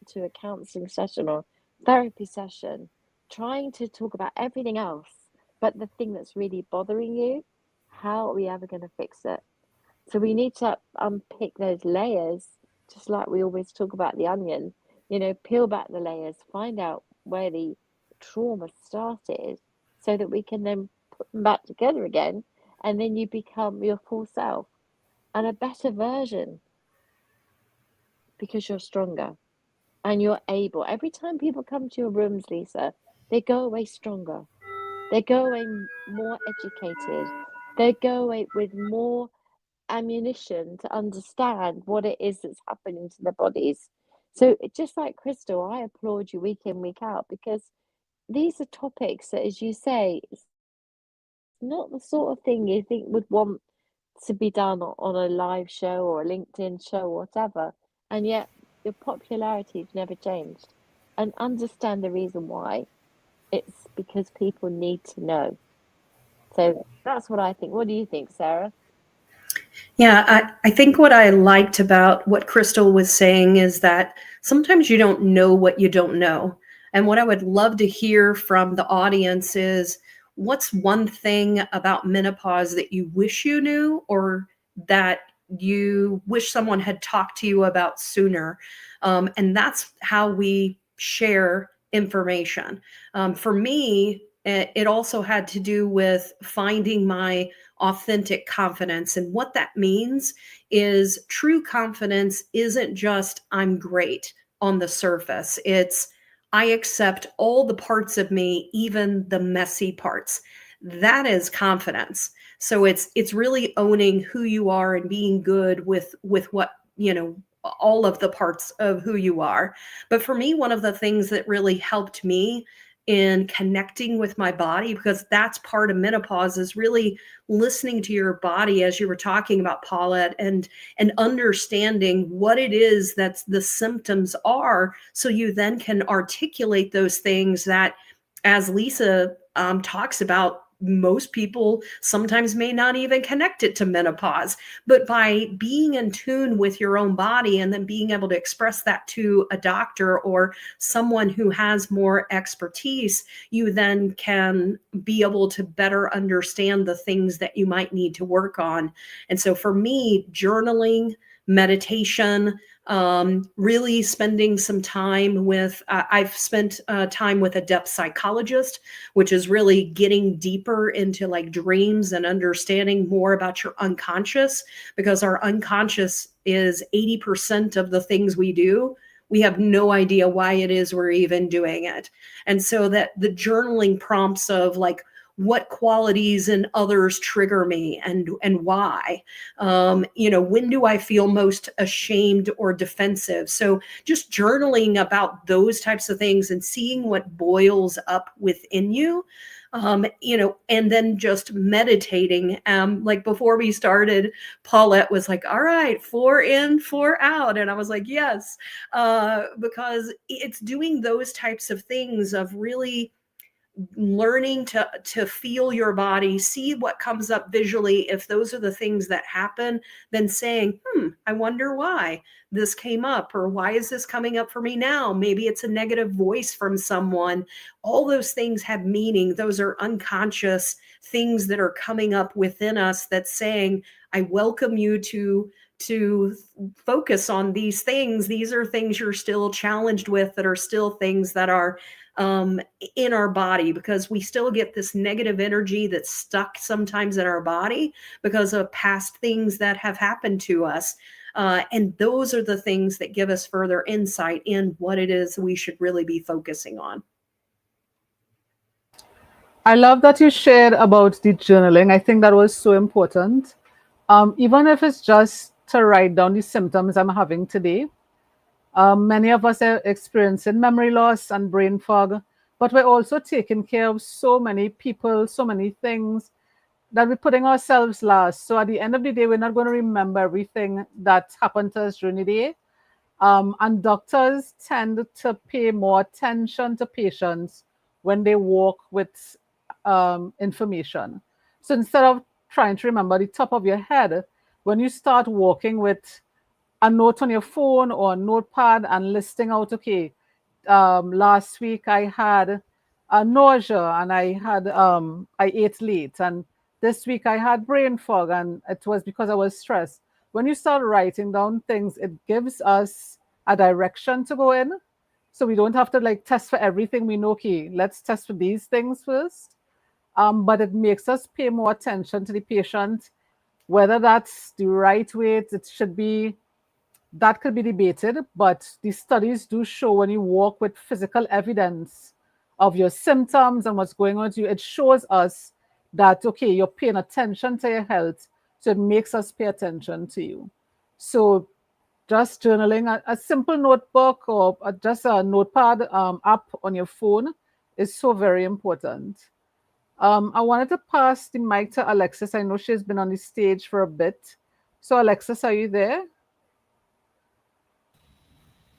to a counseling session or therapy session trying to talk about everything else but the thing that's really bothering you, how are we ever going to fix it? So we need to unpick those layers, just like we always talk about the onion, you know, peel back the layers, find out where the trauma started so that we can then put them back together again, and then you become your full self and a better version because you're stronger. And you're able. Every time people come to your rooms, Lisa, they go away stronger. They go away more educated. They go away with more ammunition to understand what it is that's happening to their bodies. So just like Crystal, I applaud you week in, week out, because these are topics that, as you say, it's not the sort of thing you think would want to be done on a live show or a LinkedIn show or whatever. And yet your popularity has never changed. And understand the reason why. It's because people need to know. So that's what I think. What do you think, Sarah? Yeah, I think what I liked about what Crystal was saying is that sometimes you don't know what you don't know. And what I would love to hear from the audience is, what's one thing about menopause that you wish you knew, or that you wish someone had talked to you about sooner? And that's how we share information. For me, it also had to do with finding my authentic confidence. And what that means is true confidence isn't just I'm great on the surface. It's I accept all the parts of me, even the messy parts. That is confidence. So it's really owning who you are and being good with what, all of the parts of who you are. But for me, one of the things that really helped me in connecting with my body, because that's part of menopause, is really listening to your body, as you were talking about, Paulette, and understanding what it is that the symptoms are, so you then can articulate those things that, as Lisa talks about, most people sometimes may not even connect it to menopause. But by being in tune with your own body and then being able to express that to a doctor or someone who has more expertise, you then can be able to better understand the things that you might need to work on. And so for me, journaling, meditation, really spending some time with, I've spent time with a depth psychologist, which is really getting deeper into like dreams and understanding more about your unconscious, because our unconscious is 80% of the things we do. We have no idea why it is we're even doing it. And so that the journaling prompts of like, what qualities in others trigger me and why, when do I feel most ashamed or defensive? So just journaling about those types of things and seeing what boils up within you, and then just meditating. Like before we started, Paulette was like, all right, 4 in, 4 out. And I was like, yes, because it's doing those types of things of really learning to feel your body, see what comes up visually. If those are the things that happen, then saying, I wonder why this came up, or why is this coming up for me now? Maybe it's a negative voice from someone. All those things have meaning. Those are unconscious things that are coming up within us that's saying, I welcome you to focus on these things. These are things you're still challenged with, that are still things that are in our body, because we still get this negative energy that's stuck sometimes in our body because of past things that have happened to us. And those are the things that give us further insight in what it is we should really be focusing on. I love that you shared about the journaling. I think that was so important. Even if it's just to write down the symptoms I'm having today. Many of us are experiencing memory loss and brain fog, but we're also taking care of so many people, so many things, that we're putting ourselves last. So at the end of the day, we're not going to remember everything that happened to us during the day. And doctors tend to pay more attention to patients when they walk with information. So instead of trying to remember the top of your head, when you start walking with a note on your phone or a notepad and listing out, okay, last week I had a nausea and I ate late, and this week I had brain fog and it was because I was stressed. When you start writing down things, it gives us a direction to go in, so we don't have to like test for everything. We know, okay, let's test for these things first. But it makes us pay more attention to the patient, whether that's the right way it should be. That could be debated, but the studies do show when you walk with physical evidence of your symptoms and what's going on with you, it shows us that, okay, you're paying attention to your health. So it makes us pay attention to you. So just journaling, a simple notebook or just a notepad app on your phone is so very important. I wanted to pass the mic to Alexis. I know she's been on the stage for a bit. So Alexis, are you there?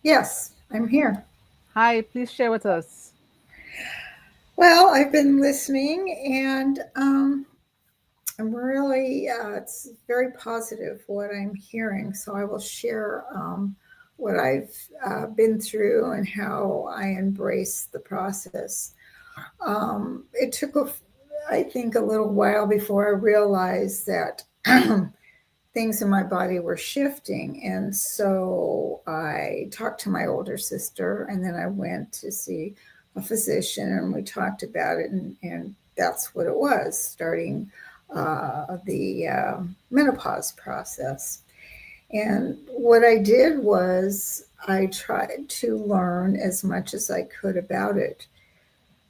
Yes, I'm here. Hi, please share with us. Well, I've been listening, and I'm really, it's very positive what I'm hearing. So I will share what I've been through and how I embrace the process. It took, I think, a little while before I realized that things in my body were shifting. And so I talked to my older sister, and then I went to see a physician, and we talked about it, and that's what it was, starting the menopause process. And what I did was I tried to learn as much as I could about it.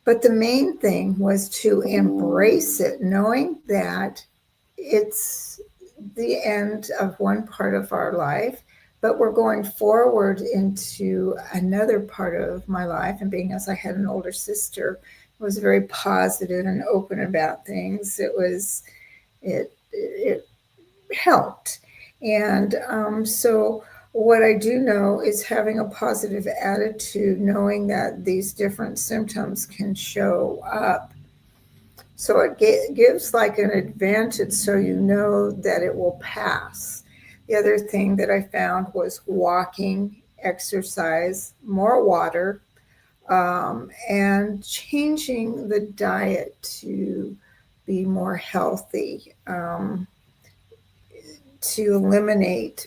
But the main thing was to embrace it, knowing that it's the end of one part of our life, but we're going forward into another part of my life. And being as I had an older sister, was very positive and open about things. It helped. And so what I do know is having a positive attitude, knowing that these different symptoms can show up. So it gives like an advantage, so you know that it will pass. The other thing that I found was walking, exercise, more water, and changing the diet to be more healthy, to eliminate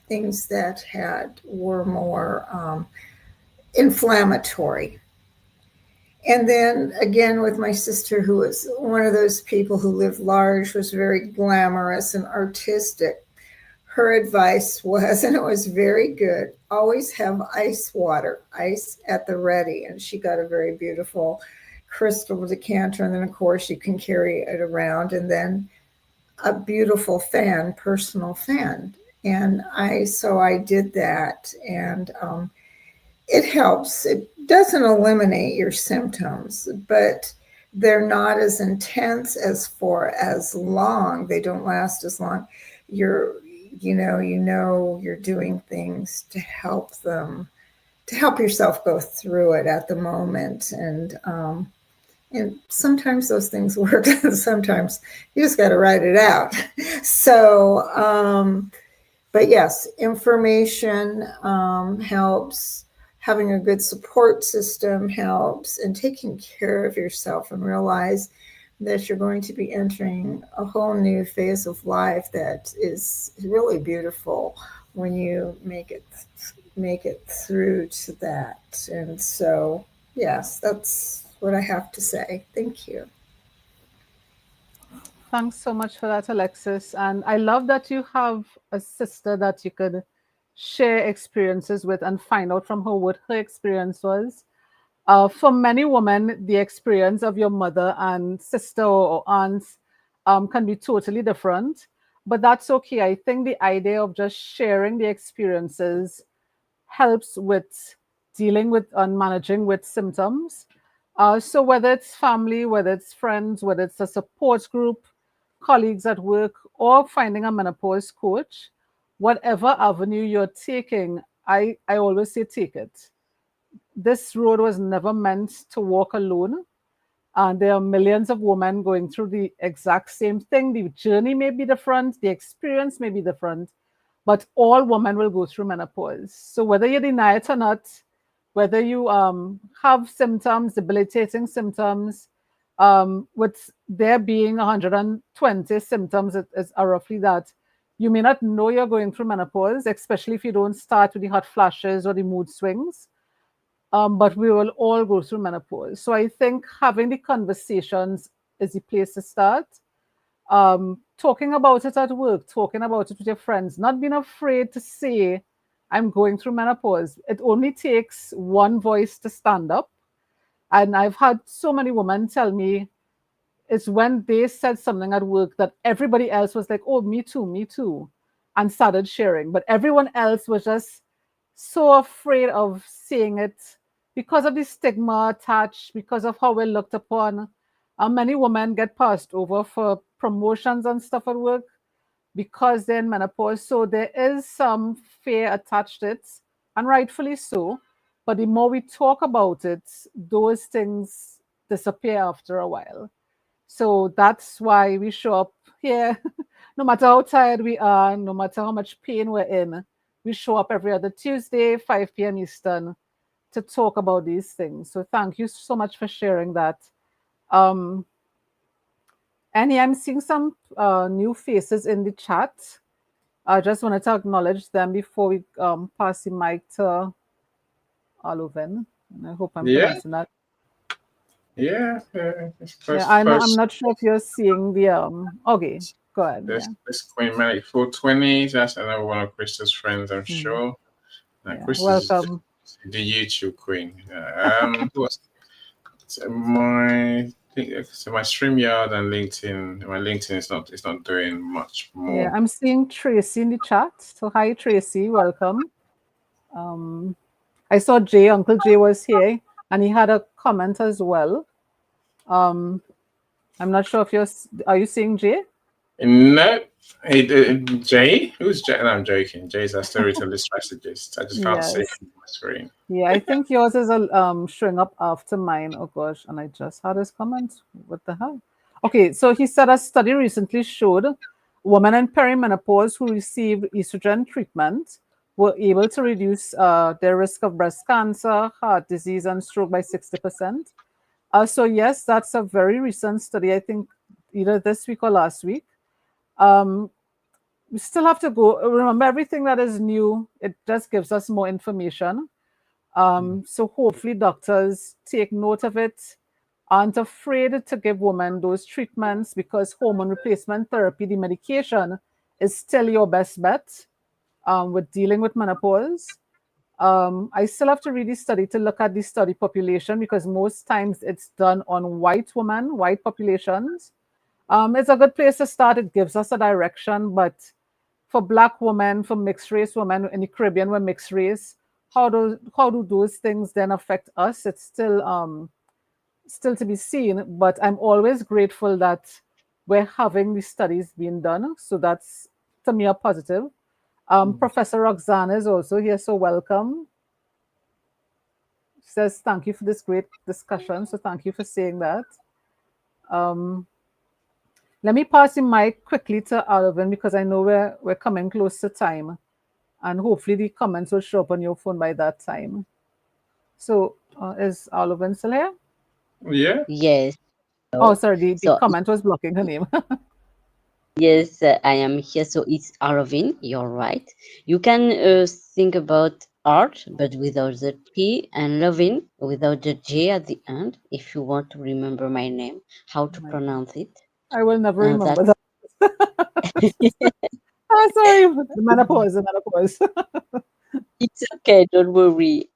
things that were more inflammatory. And then again, with my sister, who was one of those people who lived large, was very glamorous and artistic, her advice was, and it was very good, always have ice at the ready. And she got a very beautiful crystal decanter. And then, of course, you can carry it around. And then a beautiful personal fan. And so I did that. And it helps. It doesn't eliminate your symptoms, but they're not as intense for as long. They don't last as long. You're doing things to help yourself go through it at the moment. And sometimes those things work, and sometimes you just got to write it out. So, but yes, information helps. Having a good support system helps, and taking care of yourself, and realize that you're going to be entering a whole new phase of life that is really beautiful when you make it through to that. And so, yes, that's what I have to say. Thank you. Thanks so much for that, Alexis. And I love that you have a sister that you could share experiences with and find out from her what her experience was. For many women, the experience of your mother and sister or aunts can be totally different, but that's okay. I think the idea of just sharing the experiences helps with dealing with and managing with symptoms. So whether it's family, whether it's friends, whether it's a support group, colleagues at work, or finding a menopause coach, whatever avenue you're taking, I always say take it. This road was never meant to walk alone. And there are millions of women going through the exact same thing. The journey may be different, the experience may be different, but all women will go through menopause. So whether you deny it or not, whether you have symptoms, debilitating symptoms, with there being 120 symptoms, is roughly that. You may not know you're going through menopause, especially if you don't start with the hot flashes or the mood swings. But we will all go through menopause. So I think having the conversations is the place to start. Talking about it at work, talking about it with your friends, not being afraid to say, I'm going through menopause. It only takes one voice to stand up. And I've had so many women tell me it's when they said something at work that everybody else was like, oh, me too, and started sharing. But everyone else was just so afraid of saying it because of the stigma attached, because of how we're looked upon. Many women get passed over for promotions and stuff at work because they're in menopause. So there is some fear attached to it, and rightfully so. But the more we talk about it, those things disappear after a while. So that's why we show up here. No matter how tired we are, no matter how much pain we're in, we show up every other Tuesday, 5 p.m. Eastern, to talk about these things. So thank you so much for sharing that. Annie, I'm seeing some new faces in the chat. I just wanted to acknowledge them before we pass the mic to Aluven. I hope I'm Yeah, pronouncing that. yeah. It's Yeah, first, I'm first. not sure if you're seeing the okay. Go ahead. This Yeah. this Queen Mary 420. That's another one of Krista's friends, I'm Mhm. sure. Yeah. Krista's Welcome. the YouTube queen. Who was so my so my StreamYard and LinkedIn. My LinkedIn is not doing much Yeah, more. I'm seeing Tracy in the chat. So hi Tracy, welcome. I saw Jay, Uncle Jay was here, and he had a comment as well. I'm not sure if are you seeing Jay? No, Jay? Who's Jay? No, I'm joking. Jay's a storyteller strategist. I just can't see him Yes. on my screen. Yeah, I think yours is showing up after mine. Oh gosh, and I just had his comment. What the hell? Okay, so he said a study recently showed women in perimenopause who received estrogen treatment were able to reduce their risk of breast cancer, heart disease, and stroke by 60%. So yes, that's a very recent study. I think either this week or last week. We still have to go. Remember, everything that is new, it just gives us more information. So hopefully doctors take note of it, aren't afraid to give women those treatments, because hormone replacement therapy, the medication, is still your best bet with dealing with menopause. I still have to read the study to look at the study population, because most times it's done on white women, white populations. It's a good place to start. It gives us a direction, but for Black women, for mixed race women in the Caribbean, we're mixed race. How do those things then affect us? It's still to be seen. But I'm always grateful that we're having these studies being done. So that's, to me, a positive. Professor Roxana is also here, so welcome. She says thank you for this great discussion. So thank you for saying that. Let me pass the mic quickly to Alvin, because I know we're coming close to time, and hopefully the comments will show up on your phone by that time. So is Alvin still here? Yeah. Yes. Oh, So, sorry, the so comment was blocking her name. yes, I am here. So it's Aravin. You're right. You can think about art, but without the P, and loving without the J at the end. If you want to remember my name, how Oh to my God. pronounce it. I will never remember That's that. Oh, sorry, the menopause, the menopause. It's okay, don't worry.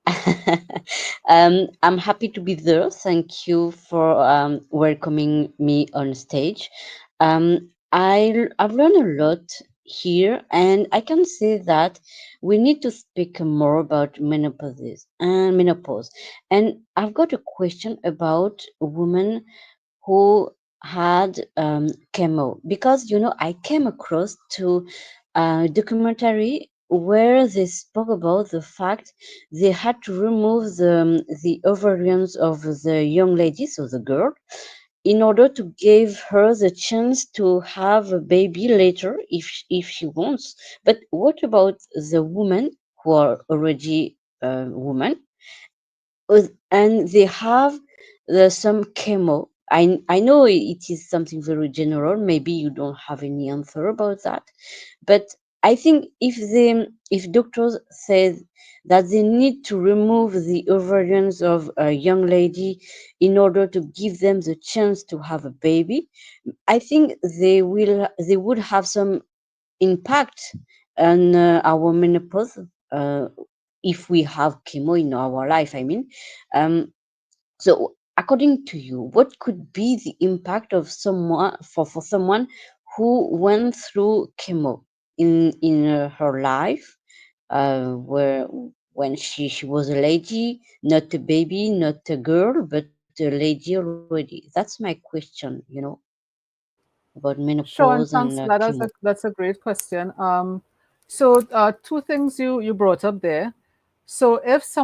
I'm happy to be there. Thank you for welcoming me on stage. I've learned a lot here, and I can say that we need to speak more about menopause. And I've got a question about women who had chemo, because I came across to a documentary where they spoke about the fact they had to remove the ovaries of the young lady, so the girl, in order to give her the chance to have a baby later if she wants. But what about the women who are already women, and they have some chemo? I know it is something very general. Maybe you don't have any answer about that, but I think if doctors say that they need to remove the ovaries of a young lady in order to give them the chance to have a baby, I think they would have some impact on our menopause, if we have chemo in our life, I mean. So according to you, what could be the impact of someone for someone who went through chemo in her life, where when she was a lady, not a baby, not a girl, but a lady already? That's my question, about Sure, menopause and and thanks for that. chemo. That's a great question. So two things you brought up there. So if a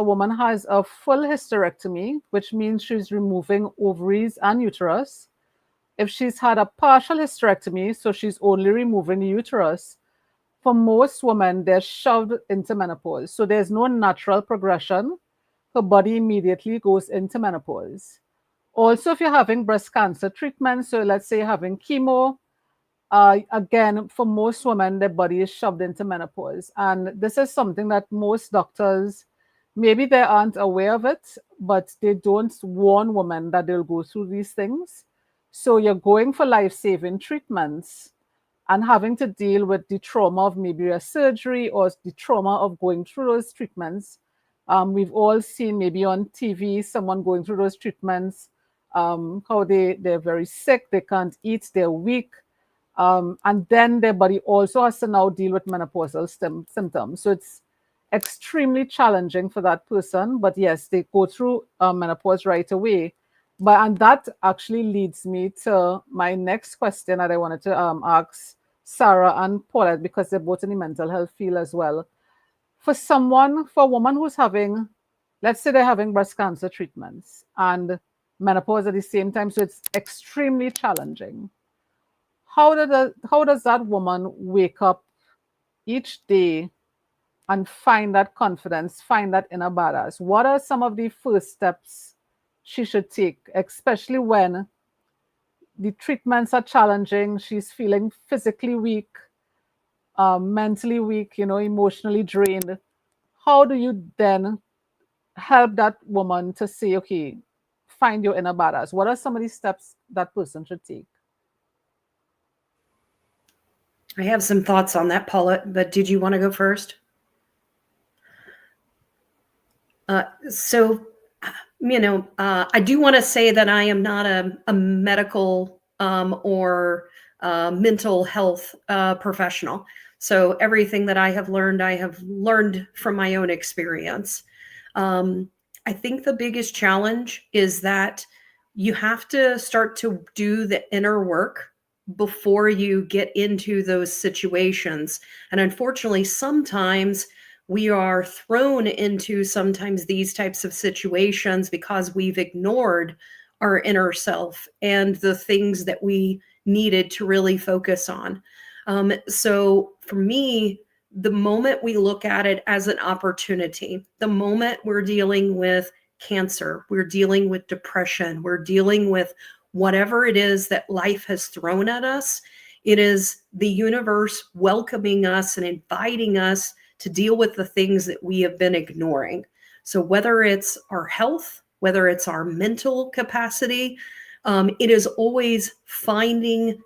woman has a full hysterectomy, which means she's removing ovaries and uterus. If she's had a partial hysterectomy, so she's only removing the uterus, for most women, they're shoved into menopause. So there's no natural progression. Her body immediately goes into menopause. Also, if you're having breast cancer treatment, so let's say you're having chemo, again, for most women, their body is shoved into menopause. And this is something that most doctors maybe they aren't aware of it, but they don't warn women that they'll go through these things. So you're going for life-saving treatments and having to deal with the trauma of maybe a surgery or the trauma of going through those treatments. We've all seen maybe on TV someone going through those treatments, how they're very sick, they can't eat, they're weak. And then their body also has to now deal with menopausal symptoms. So it's extremely challenging for that person. But yes, they go through menopause right away. And that actually leads me to my next question that I wanted to ask Sarah and Paulette, because they're both in the mental health field as well. For a woman who's having, let's say they're having breast cancer treatments and menopause at the same time, so it's extremely challenging. How does that woman wake up each day and find that confidence, find that inner badass? What are some of the first steps she should take, especially when the treatments are challenging, she's feeling physically weak, mentally weak, emotionally drained? How do you then help that woman to say, okay, find your inner badass? What are some of the steps that person should take? I have some thoughts on that, Paula, but did you want to go first? So, I do want to say that I am not a medical or mental health professional. So everything that I have learned from my own experience. I think the biggest challenge is that you have to start to do the inner work before you get into those situations. And unfortunately, sometimes we are thrown into sometimes these types of situations because we've ignored our inner self and the things that we needed to really focus on. So for me, the moment we look at it as an opportunity, the moment we're dealing with cancer, we're dealing with depression, we're dealing with whatever it is that life has thrown at us, it is the universe welcoming us and inviting us to deal with the things that we have been ignoring. So whether it's our health, whether it's our mental capacity, it is always finding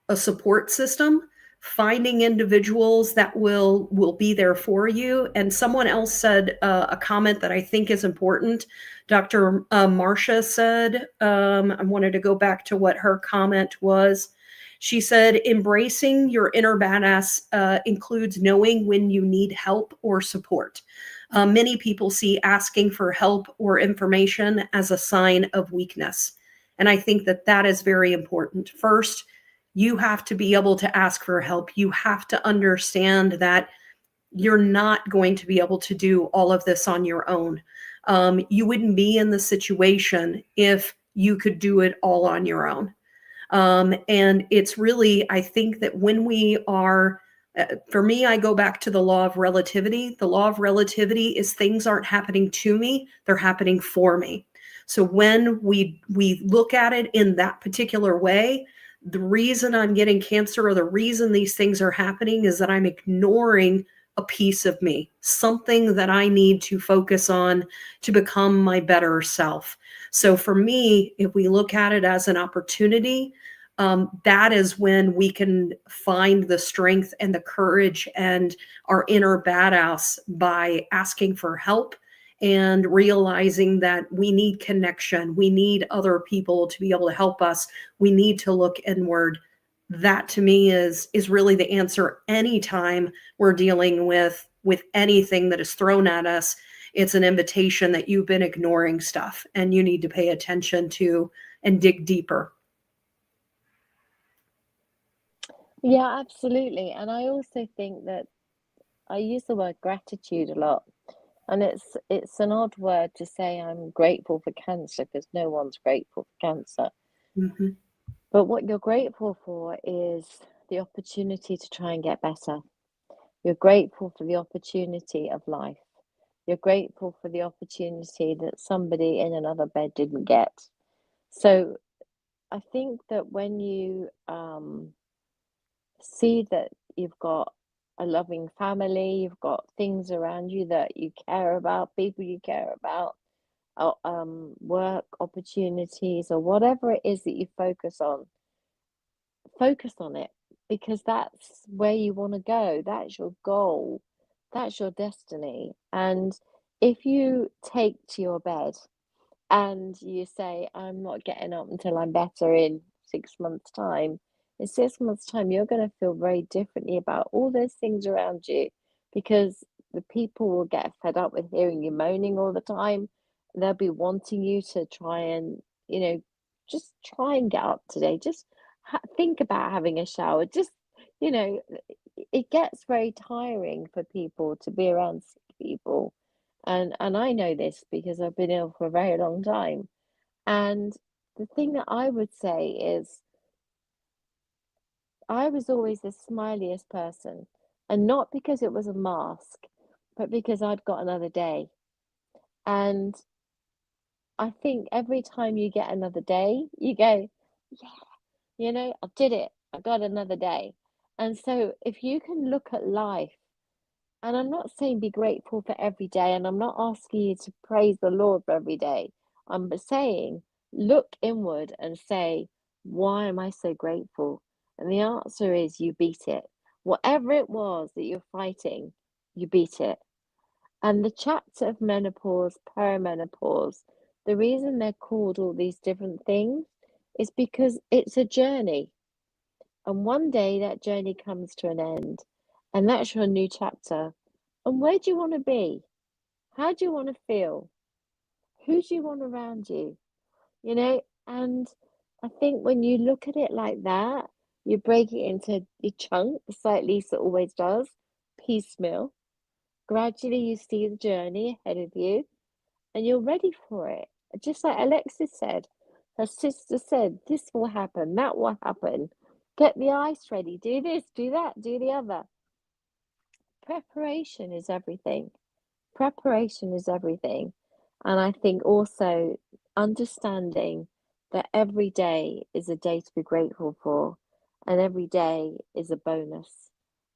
a support system, finding individuals that will be there for you. And someone else said a comment that I think is important. Dr. Marcia said, I wanted to go back to what her comment was. She said, embracing your inner badass includes knowing when you need help or support. Many people see asking for help or information as a sign of weakness. And I think that that is very important. First, you have to be able to ask for help. You have to understand that you're not going to be able to do all of this on your own. You wouldn't be in the situation if you could do it all on your own. And it's really, I think that when we are, for me, I go back to the law of relativity. The law of relativity is things aren't happening to me, they're happening for me. So when we look at it in that particular way, the reason I'm getting cancer or the reason these things are happening is that I'm ignoring a piece of me, something that I need to focus on to become my better self. So for me, if we look at it as an opportunity, that is when we can find the strength and the courage and our inner badass by asking for help and realizing that we need connection. We need other people to be able to help us. We need to look inward. That to me is really the answer. Anytime we're dealing with anything that is thrown at us, it's an invitation that you've been ignoring stuff and you need to pay attention to and dig deeper. Yeah, absolutely. And I also think that I use the word gratitude a lot. And it's an odd word to say I'm grateful for cancer, because no one's grateful for cancer. Mm-hmm. But what you're grateful for is the opportunity to try and get better. You're grateful for the opportunity of life. You're grateful for the opportunity that somebody in another bed didn't get. So I think that when you see that you've got a loving family, you've got things around you that you care about, people you care about, work opportunities, or whatever it is that you focus on it, because that's where you want to go. That's your goal. That's your destiny. And if you take to your bed and you say, I'm not getting up until I'm better in 6 months' time, in 6 months' time, you're going to feel very differently about all those things around you, because the people will get fed up with hearing you moaning all the time. They'll be wanting you to try and, just try and get up today. Just think about having a shower. Just, you know, it gets very tiring for people to be around sick people. And I know this because I've been ill for a very long time. And the thing that I would say is I was always the smiliest person, and not because it was a mask, but because I'd got another day. And I think every time you get another day, you go, yeah, I did it. I got another day. And so if you can look at life, and I'm not saying be grateful for every day, and I'm not asking you to praise the Lord for every day. I'm saying look inward and say, why am I so grateful? And the answer is you beat it. Whatever it was that you're fighting, you beat it. And the chapter of menopause, perimenopause, the reason they're called all these different things is because it's a journey. And one day that journey comes to an end, and that's your new chapter. And where do you want to be? How do you want to feel? Who do you want around you? And I think when you look at it like that, you break it into your chunks, like Lisa always does, piecemeal. Gradually, you see the journey ahead of you, and you're ready for it. Just like Alexis said, her sister said, this will happen, that will happen. Get the ice ready, do this, do that, do the other. Preparation is everything. Preparation is everything. And I think also understanding that every day is a day to be grateful for, and every day is a bonus,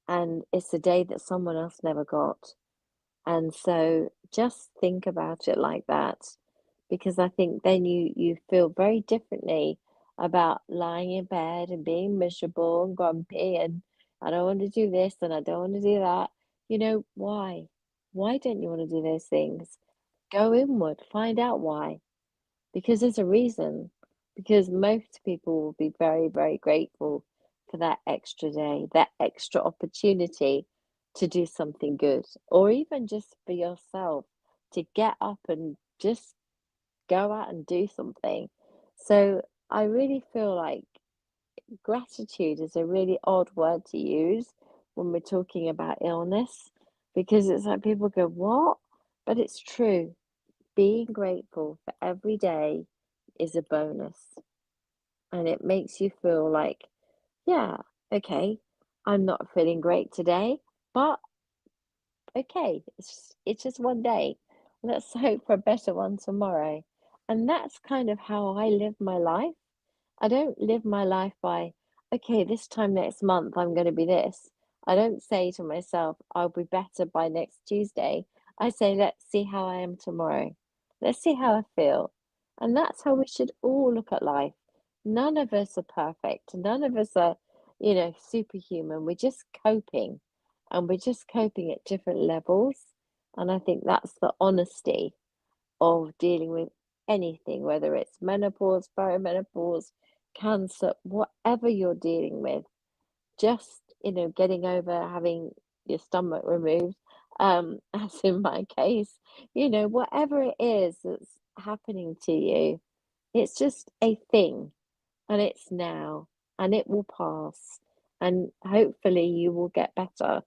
and it's a day that someone else never got. And so just think about it like that, because I think then you feel very differently about lying in bed and being miserable and grumpy and I don't want to do this and I don't want to do that. Why? Why don't you want to do those things? Go inward, find out why. Because there's a reason. Because most people will be very, very grateful for that extra day, that extra opportunity to do something good, or even just for yourself to get up and just go out and do something. So I really feel like gratitude is a really odd word to use when we're talking about illness, because it's like people go, what? But it's true. Being grateful for every day is a bonus. And it makes you feel like, yeah, okay, I'm not feeling great today, but okay, it's just one day. Let's hope for a better one tomorrow. And that's kind of how I live my life. I don't live my life by, okay, this time next month I'm going to be this. I don't say to myself, I'll be better by next Tuesday. I say, let's see how I am tomorrow. Let's see how I feel. And that's how we should all look at life. None of us are perfect. None of us are, superhuman. We're just coping, and we're just coping at different levels. And I think that's the honesty of dealing with anything, whether it's menopause, perimenopause, cancer, whatever you're dealing with. Just, getting over having your stomach removed, as in my case, whatever it is that's happening to you, it's just a thing, and it's now, and it will pass, and hopefully you will get better,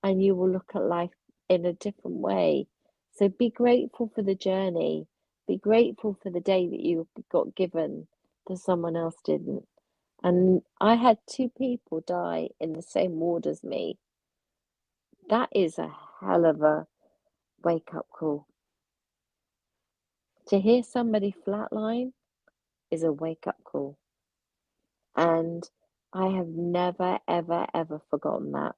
and you will look at life in a different way. So be grateful for the journey. Be grateful for the day that you got given that someone else didn't. And I had 2 people die in the same ward as me. That is a hell of a wake-up call. To hear somebody flatline is a wake-up call. And I have never, ever, ever forgotten that.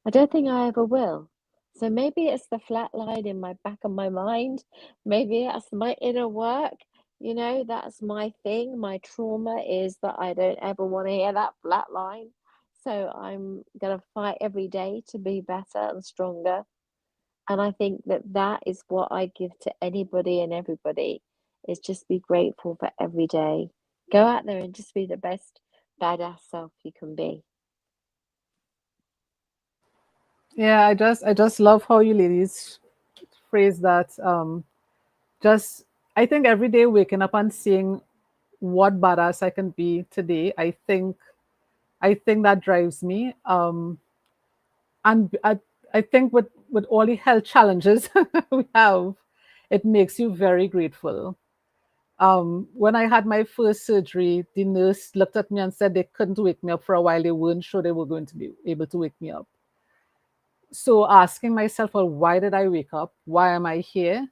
I don't think I ever will. So maybe it's the flat line in my back of my mind. Maybe that's my inner work. You know, that's my thing. My trauma is that I don't ever want to hear that flat line. So I'm going to fight every day to be better and stronger. And I think that that is what I give to anybody and everybody, is just be grateful for every day. Go out there and just be the best badass self you can be. Yeah, I just love how you ladies phrase that. Just I think every day waking up and seeing what badass I can be today, I think that drives me. And I think with all the health challenges we have, it makes you very grateful. When I had my first surgery, the nurse looked at me and said they couldn't wake me up for a while. They weren't sure they were going to be able to wake me up. So asking myself, well, why did I wake up? Why am I here?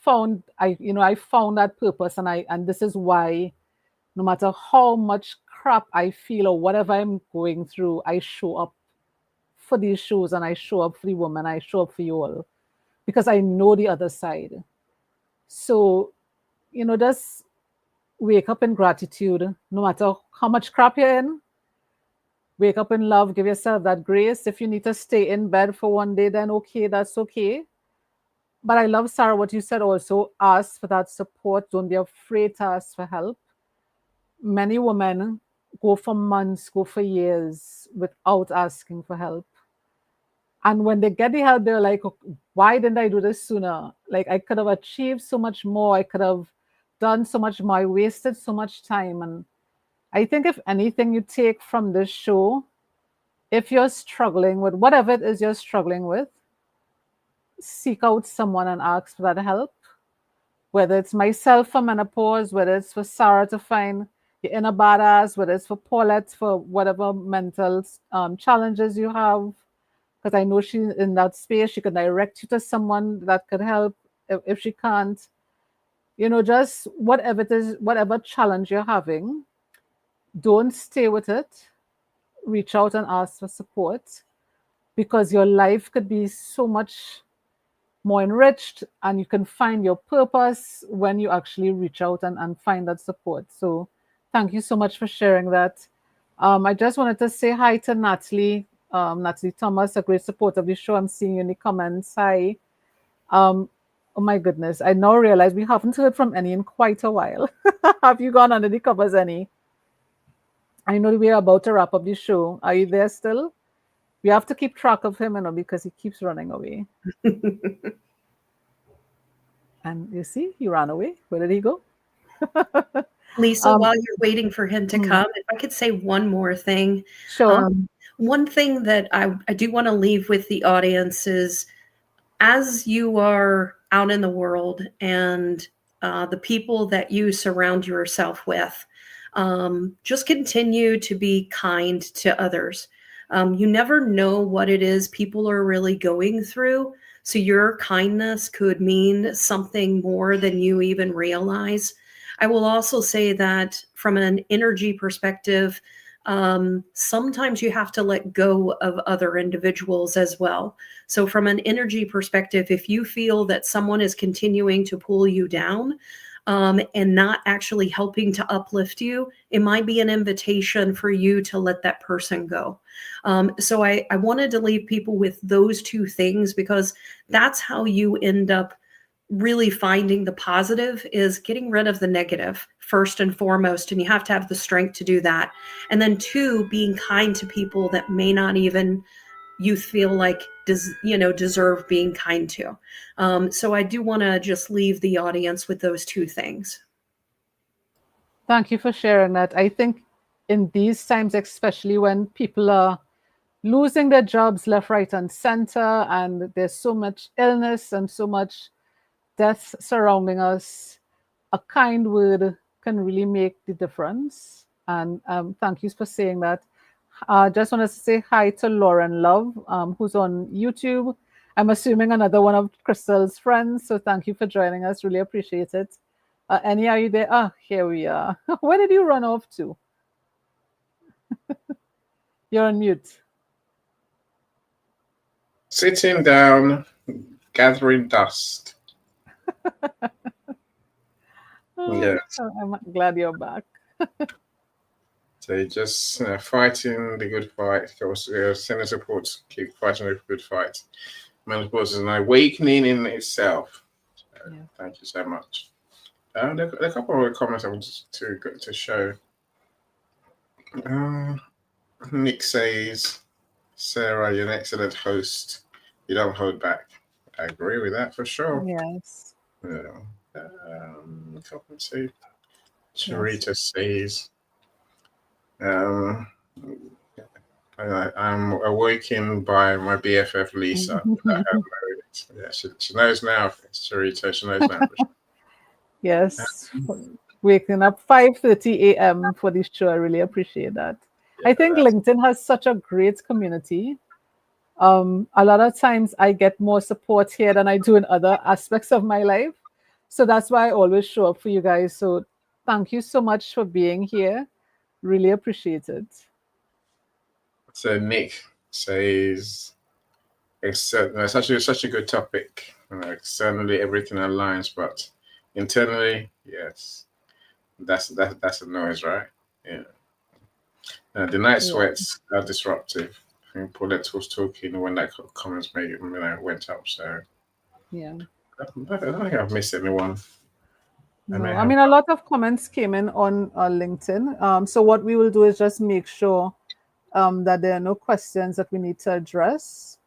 I found that purpose, and this is why no matter how much crap I feel or whatever I'm going through, I show up for these shows and I show up for the woman, I show up for you all because I know the other side. So, just wake up in gratitude, no matter how much crap you're in. Wake up in love, give yourself that grace. If you need to stay in bed for one day, then okay, that's okay. But I love, Sarah, what you said also. Ask for that support. Don't be afraid to ask for help. Many women go for months, go for years without asking for help. And when they get the help, they're like, why didn't I do this sooner? Like, I could have achieved so much more. I could have done so much more. I wasted so much time. And I think if anything you take from this show, if you're struggling with whatever it is you're struggling with, seek out someone and ask for that help. Whether it's myself for menopause, whether it's for Sarah to find your inner badass, whether it's for Paulette for whatever mental challenges you have. Because I know she's in that space. She can direct you to someone that could help if she can't. Just whatever it is, whatever challenge you're having, don't stay with it. Reach out and ask for support because your life could be so much more enriched and you can find your purpose when you actually reach out and find that support. So thank you so much for sharing that. I just wanted to say hi to Natalie. Natalie Thomas, a great support of the show. I'm seeing you in the comments. Hi. Oh my goodness. I now realize we haven't heard from any in quite a while. Have you gone under the covers any? I know we are about to wrap up the show. Are you there still? We have to keep track of him, because he keeps running away. And you see, he ran away. Where did he go? Lisa, while you're waiting for him to come, if I could say one more thing. Sure. One thing that I do want to leave with the audience is, as you are out in the world and the people that you surround yourself with, just continue to be kind to others. You never know what it is people are really going through. So your kindness could mean something more than you even realize. I will also say that from an energy perspective, sometimes you have to let go of other individuals as well. So from an energy perspective, if you feel that someone is continuing to pull you down, and not actually helping to uplift you, it might be an invitation for you to let that person go. So I wanted to leave people with those two things, because that's how you end up really finding the positive, is getting rid of the negative first and foremost. And you have to have the strength to do that. And then two, being kind to people that may not even you feel like deserve being kind to. So I do want to just leave the audience with those two things. Thank you for sharing that. I think in these times, especially when people are losing their jobs left, right, and center, and there's so much illness and so much death surrounding us, a kind word can really make the difference. And thank you for saying that. Just want to say hi to Lauren Love, who's on YouTube. I'm assuming another one of Crystal's friends. So thank you for joining us. Really appreciate it. Annie, are you there? Ah, here we are. Where did you run off to? You're on mute. Sitting down, gathering dust. Yeah. I'm glad you're back. So you're just fighting the good fight. Sending support, keep fighting the good fight. Menopause is an awakening in itself. So, Yeah. thank you so much. There are a couple of comments I want to show. Nick says, Sarah, you're an excellent host. You don't hold back. I agree with that for sure. Yes. Yeah. See. Charita says, I'm awakened by my BFF Lisa. Yeah, she knows now. Charita, she knows now. Yes. Waking up 5:30 a.m. for this show. I really appreciate that. Yeah, I think LinkedIn has such a great community. A lot of times I get more support here than I do in other aspects of my life. So that's why I always show up for you guys. So thank you so much for being here. Really appreciate it. So Nick says, it's such a good topic. Externally, everything aligns, but internally, yes, that's a noise, right? Yeah. The night sweats are disruptive. I think Paulette was talking when that comments went up. So Yeah. I don't think I've missed anyone. No, I mean, a lot of comments came in on LinkedIn. So what we will do is just make sure that there are no questions that we need to address,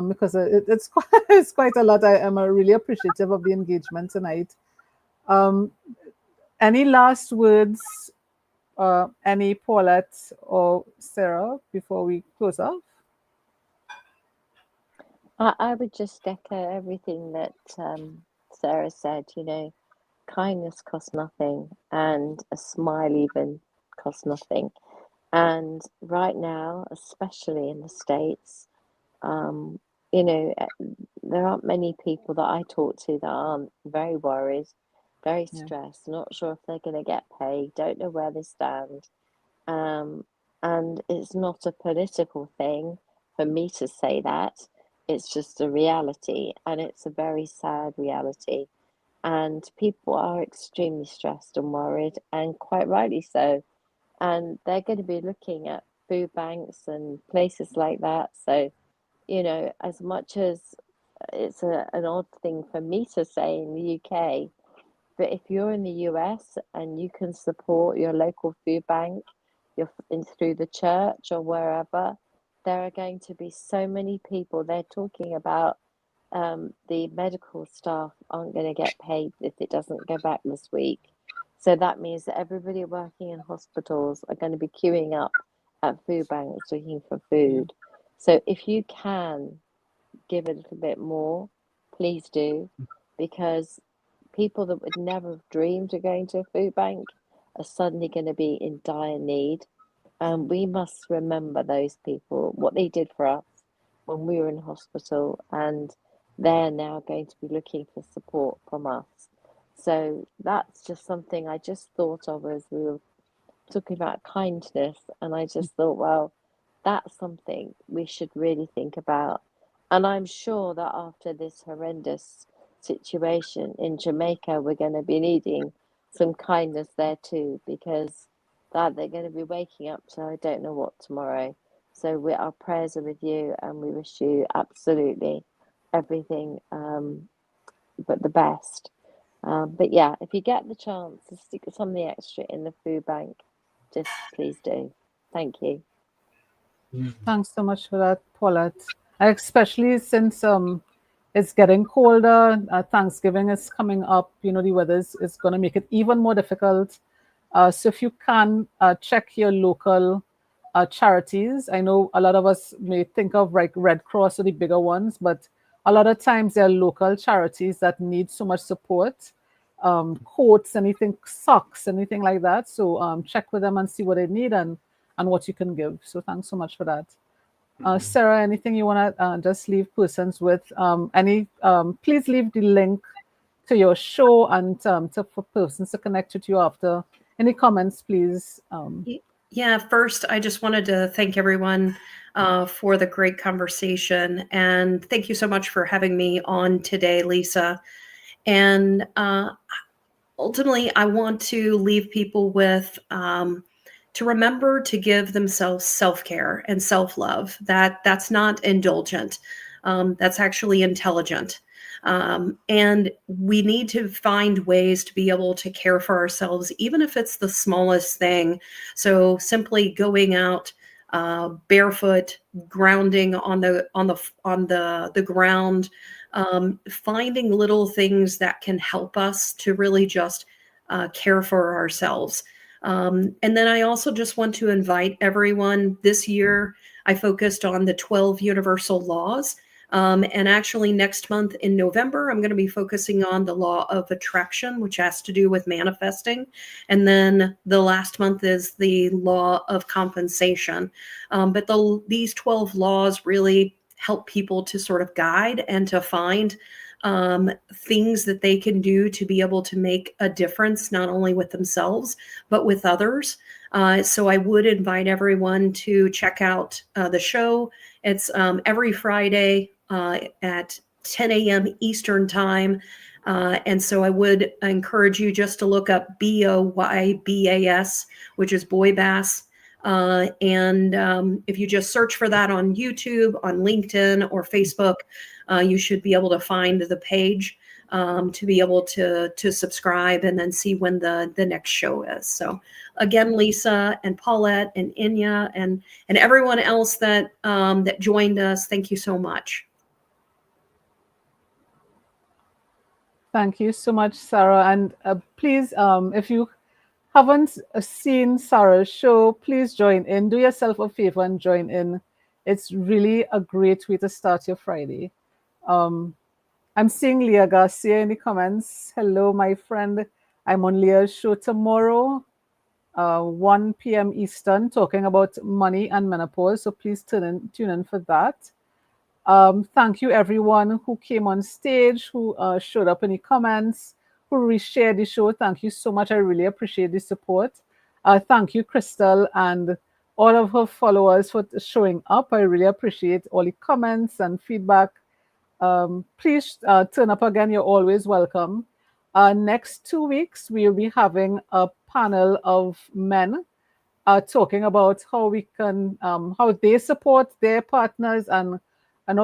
because it's quite, it's quite a lot. I am really appreciative of the engagement tonight. Any last words, any Paulette or Sarah, before we close off? I would just echo everything that Sarah said. Kindness costs nothing, and a smile even costs nothing. And right now, especially in the States, there aren't many people that I talk to that aren't very worried, very stressed, not sure if they're going to get paid, don't know where they stand. And it's not a political thing for me to say that. It's just a reality, and it's a very sad reality. And people are extremely stressed and worried, and quite rightly so. And they're going to be looking at food banks and places like that. So, as much as it's an odd thing for me to say in the UK, but if you're in the US and you can support your local food bank, through the church or wherever, there are going to be so many people. They're talking about the medical staff aren't going to get paid if it doesn't go back this week. So that means that everybody working in hospitals are going to be queuing up at food banks looking for food. So if you can give a little bit more, please do, because people that would never have dreamed of going to a food bank are suddenly going to be in dire need. We must remember those people, what they did for us when we were in hospital, and they're now going to be looking for support from us. So that's just something I just thought of as we were talking about kindness, and I just thought, well, that's something we should really think about. And I'm sure that after this horrendous situation in Jamaica, we're going to be needing some kindness there too, because that they're going to be waking up to I don't know what tomorrow. So our prayers are with you, and we wish you absolutely everything but the best. But yeah, if you get the chance to stick something extra in the food bank, just please do. Thank you. Thanks so much for that, Paulette. Especially since it's getting colder, Thanksgiving is coming up. The weather is going to make it even more difficult. So if you can check your local charities. I know a lot of us may think of like Red Cross or the bigger ones, but a lot of times there are local charities that need so much support. Coats, anything, socks, anything like that. So check with them and see what they need and what you can give. So thanks so much for that. Sarah, anything you want to just leave persons with? Please leave the link to your show and for persons to connect with you after. Any comments, please? Yeah, first, I just wanted to thank everyone for the great conversation. And thank you so much for having me on today, Lisa. And ultimately, I want to leave people with to remember to give themselves self-care and self-love. That's not indulgent. That's actually intelligent. And we need to find ways to be able to care for ourselves, even if it's the smallest thing. So simply going out barefoot, grounding on the ground, finding little things that can help us to really just care for ourselves. And then I also just want to invite everyone. This year, I focused on the 12 universal laws. And actually, next month in November, I'm going to be focusing on the law of attraction, which has to do with manifesting. And then the last month is the law of compensation. But these 12 laws really help people to sort of guide and to find things that they can do to be able to make a difference, not only with themselves, but with others. So I would invite everyone to check out the show. It's every Friday at 10 a.m. Eastern Time. And so I would encourage you just to look up BOYBAS, which is Boy Bass. And if you just search for that on YouTube, on LinkedIn, or Facebook, you should be able to find the page to be able to subscribe and then see when the next show is. So again, Lisa and Paulette and Inya and everyone else that that joined us, thank you so much. Thank you so much, Sarah. And please, if you haven't seen Sarah's show, please join in. Do yourself a favor and join in. It's really a great way to start your Friday. I'm seeing Leah Garcia in the comments. Hello, my friend. I'm on Leah's show tomorrow, 1 p.m. Eastern, talking about money and menopause. So please tune in for that. Thank you, everyone who came on stage, who showed up in the comments, who reshared the show. Thank you so much. I really appreciate the support. Thank you, Crystal, and all of her followers for showing up. I really appreciate all the comments and feedback. Please turn up again. You're always welcome. Next 2 weeks, we'll be having a panel of men talking about how we can, how they support their partners and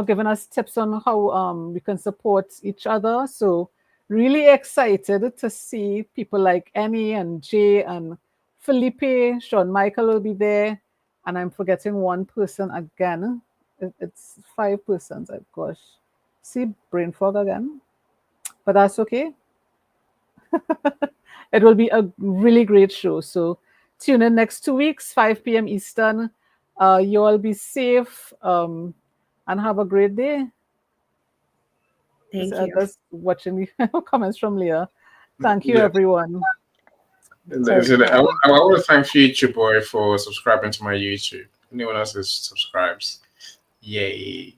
giving us tips on how we can support each other. So really excited to see people like Annie and Jay and Felipe. Sean Michael will be there. And I'm forgetting one person again. It's 5 persons. Oh, gosh. See, brain fog again. But that's okay. It will be a really great show. So tune in next 2 weeks, 5 p.m. Eastern. You all be safe and have a great day. Thank you. Just watching the comments from Leah. Thank you, everyone. I want to thank Future Boy for subscribing to my YouTube. Anyone else who subscribes, yay!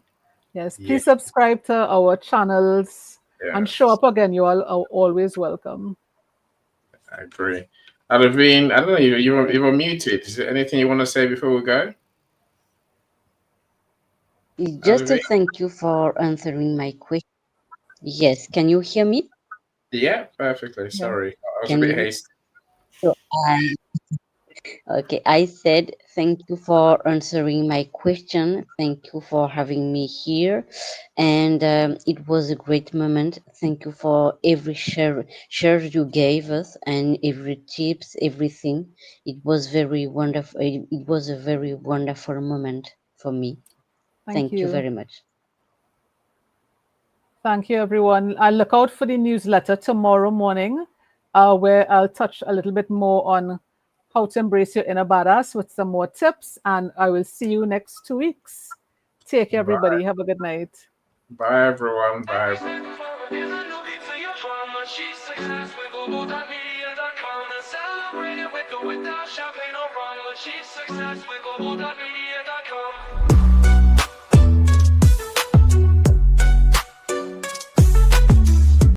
Yes, please subscribe to our channels and show up again. You all are always welcome. I agree. Alavine, I don't know, you were muted. Is there anything you want to say before we go? Just to thank you for answering my question. Yes, can you hear me? Yeah, perfectly. Sorry, I was Can a bit you? hasty. So okay, I said thank you for answering my question. Thank you for having me here, and it was a great moment. Thank you for every share you gave us and every tips, everything. It was very wonderful. It was a very wonderful moment for me. Thank you very much. Thank you, everyone. I'll look out for the newsletter tomorrow morning, where I'll touch a little bit more on how to embrace your inner badass with some more tips. And I will see you next 2 weeks. Take care, everybody. Have a good night. Bye, everyone. Bye. Global.Media.com.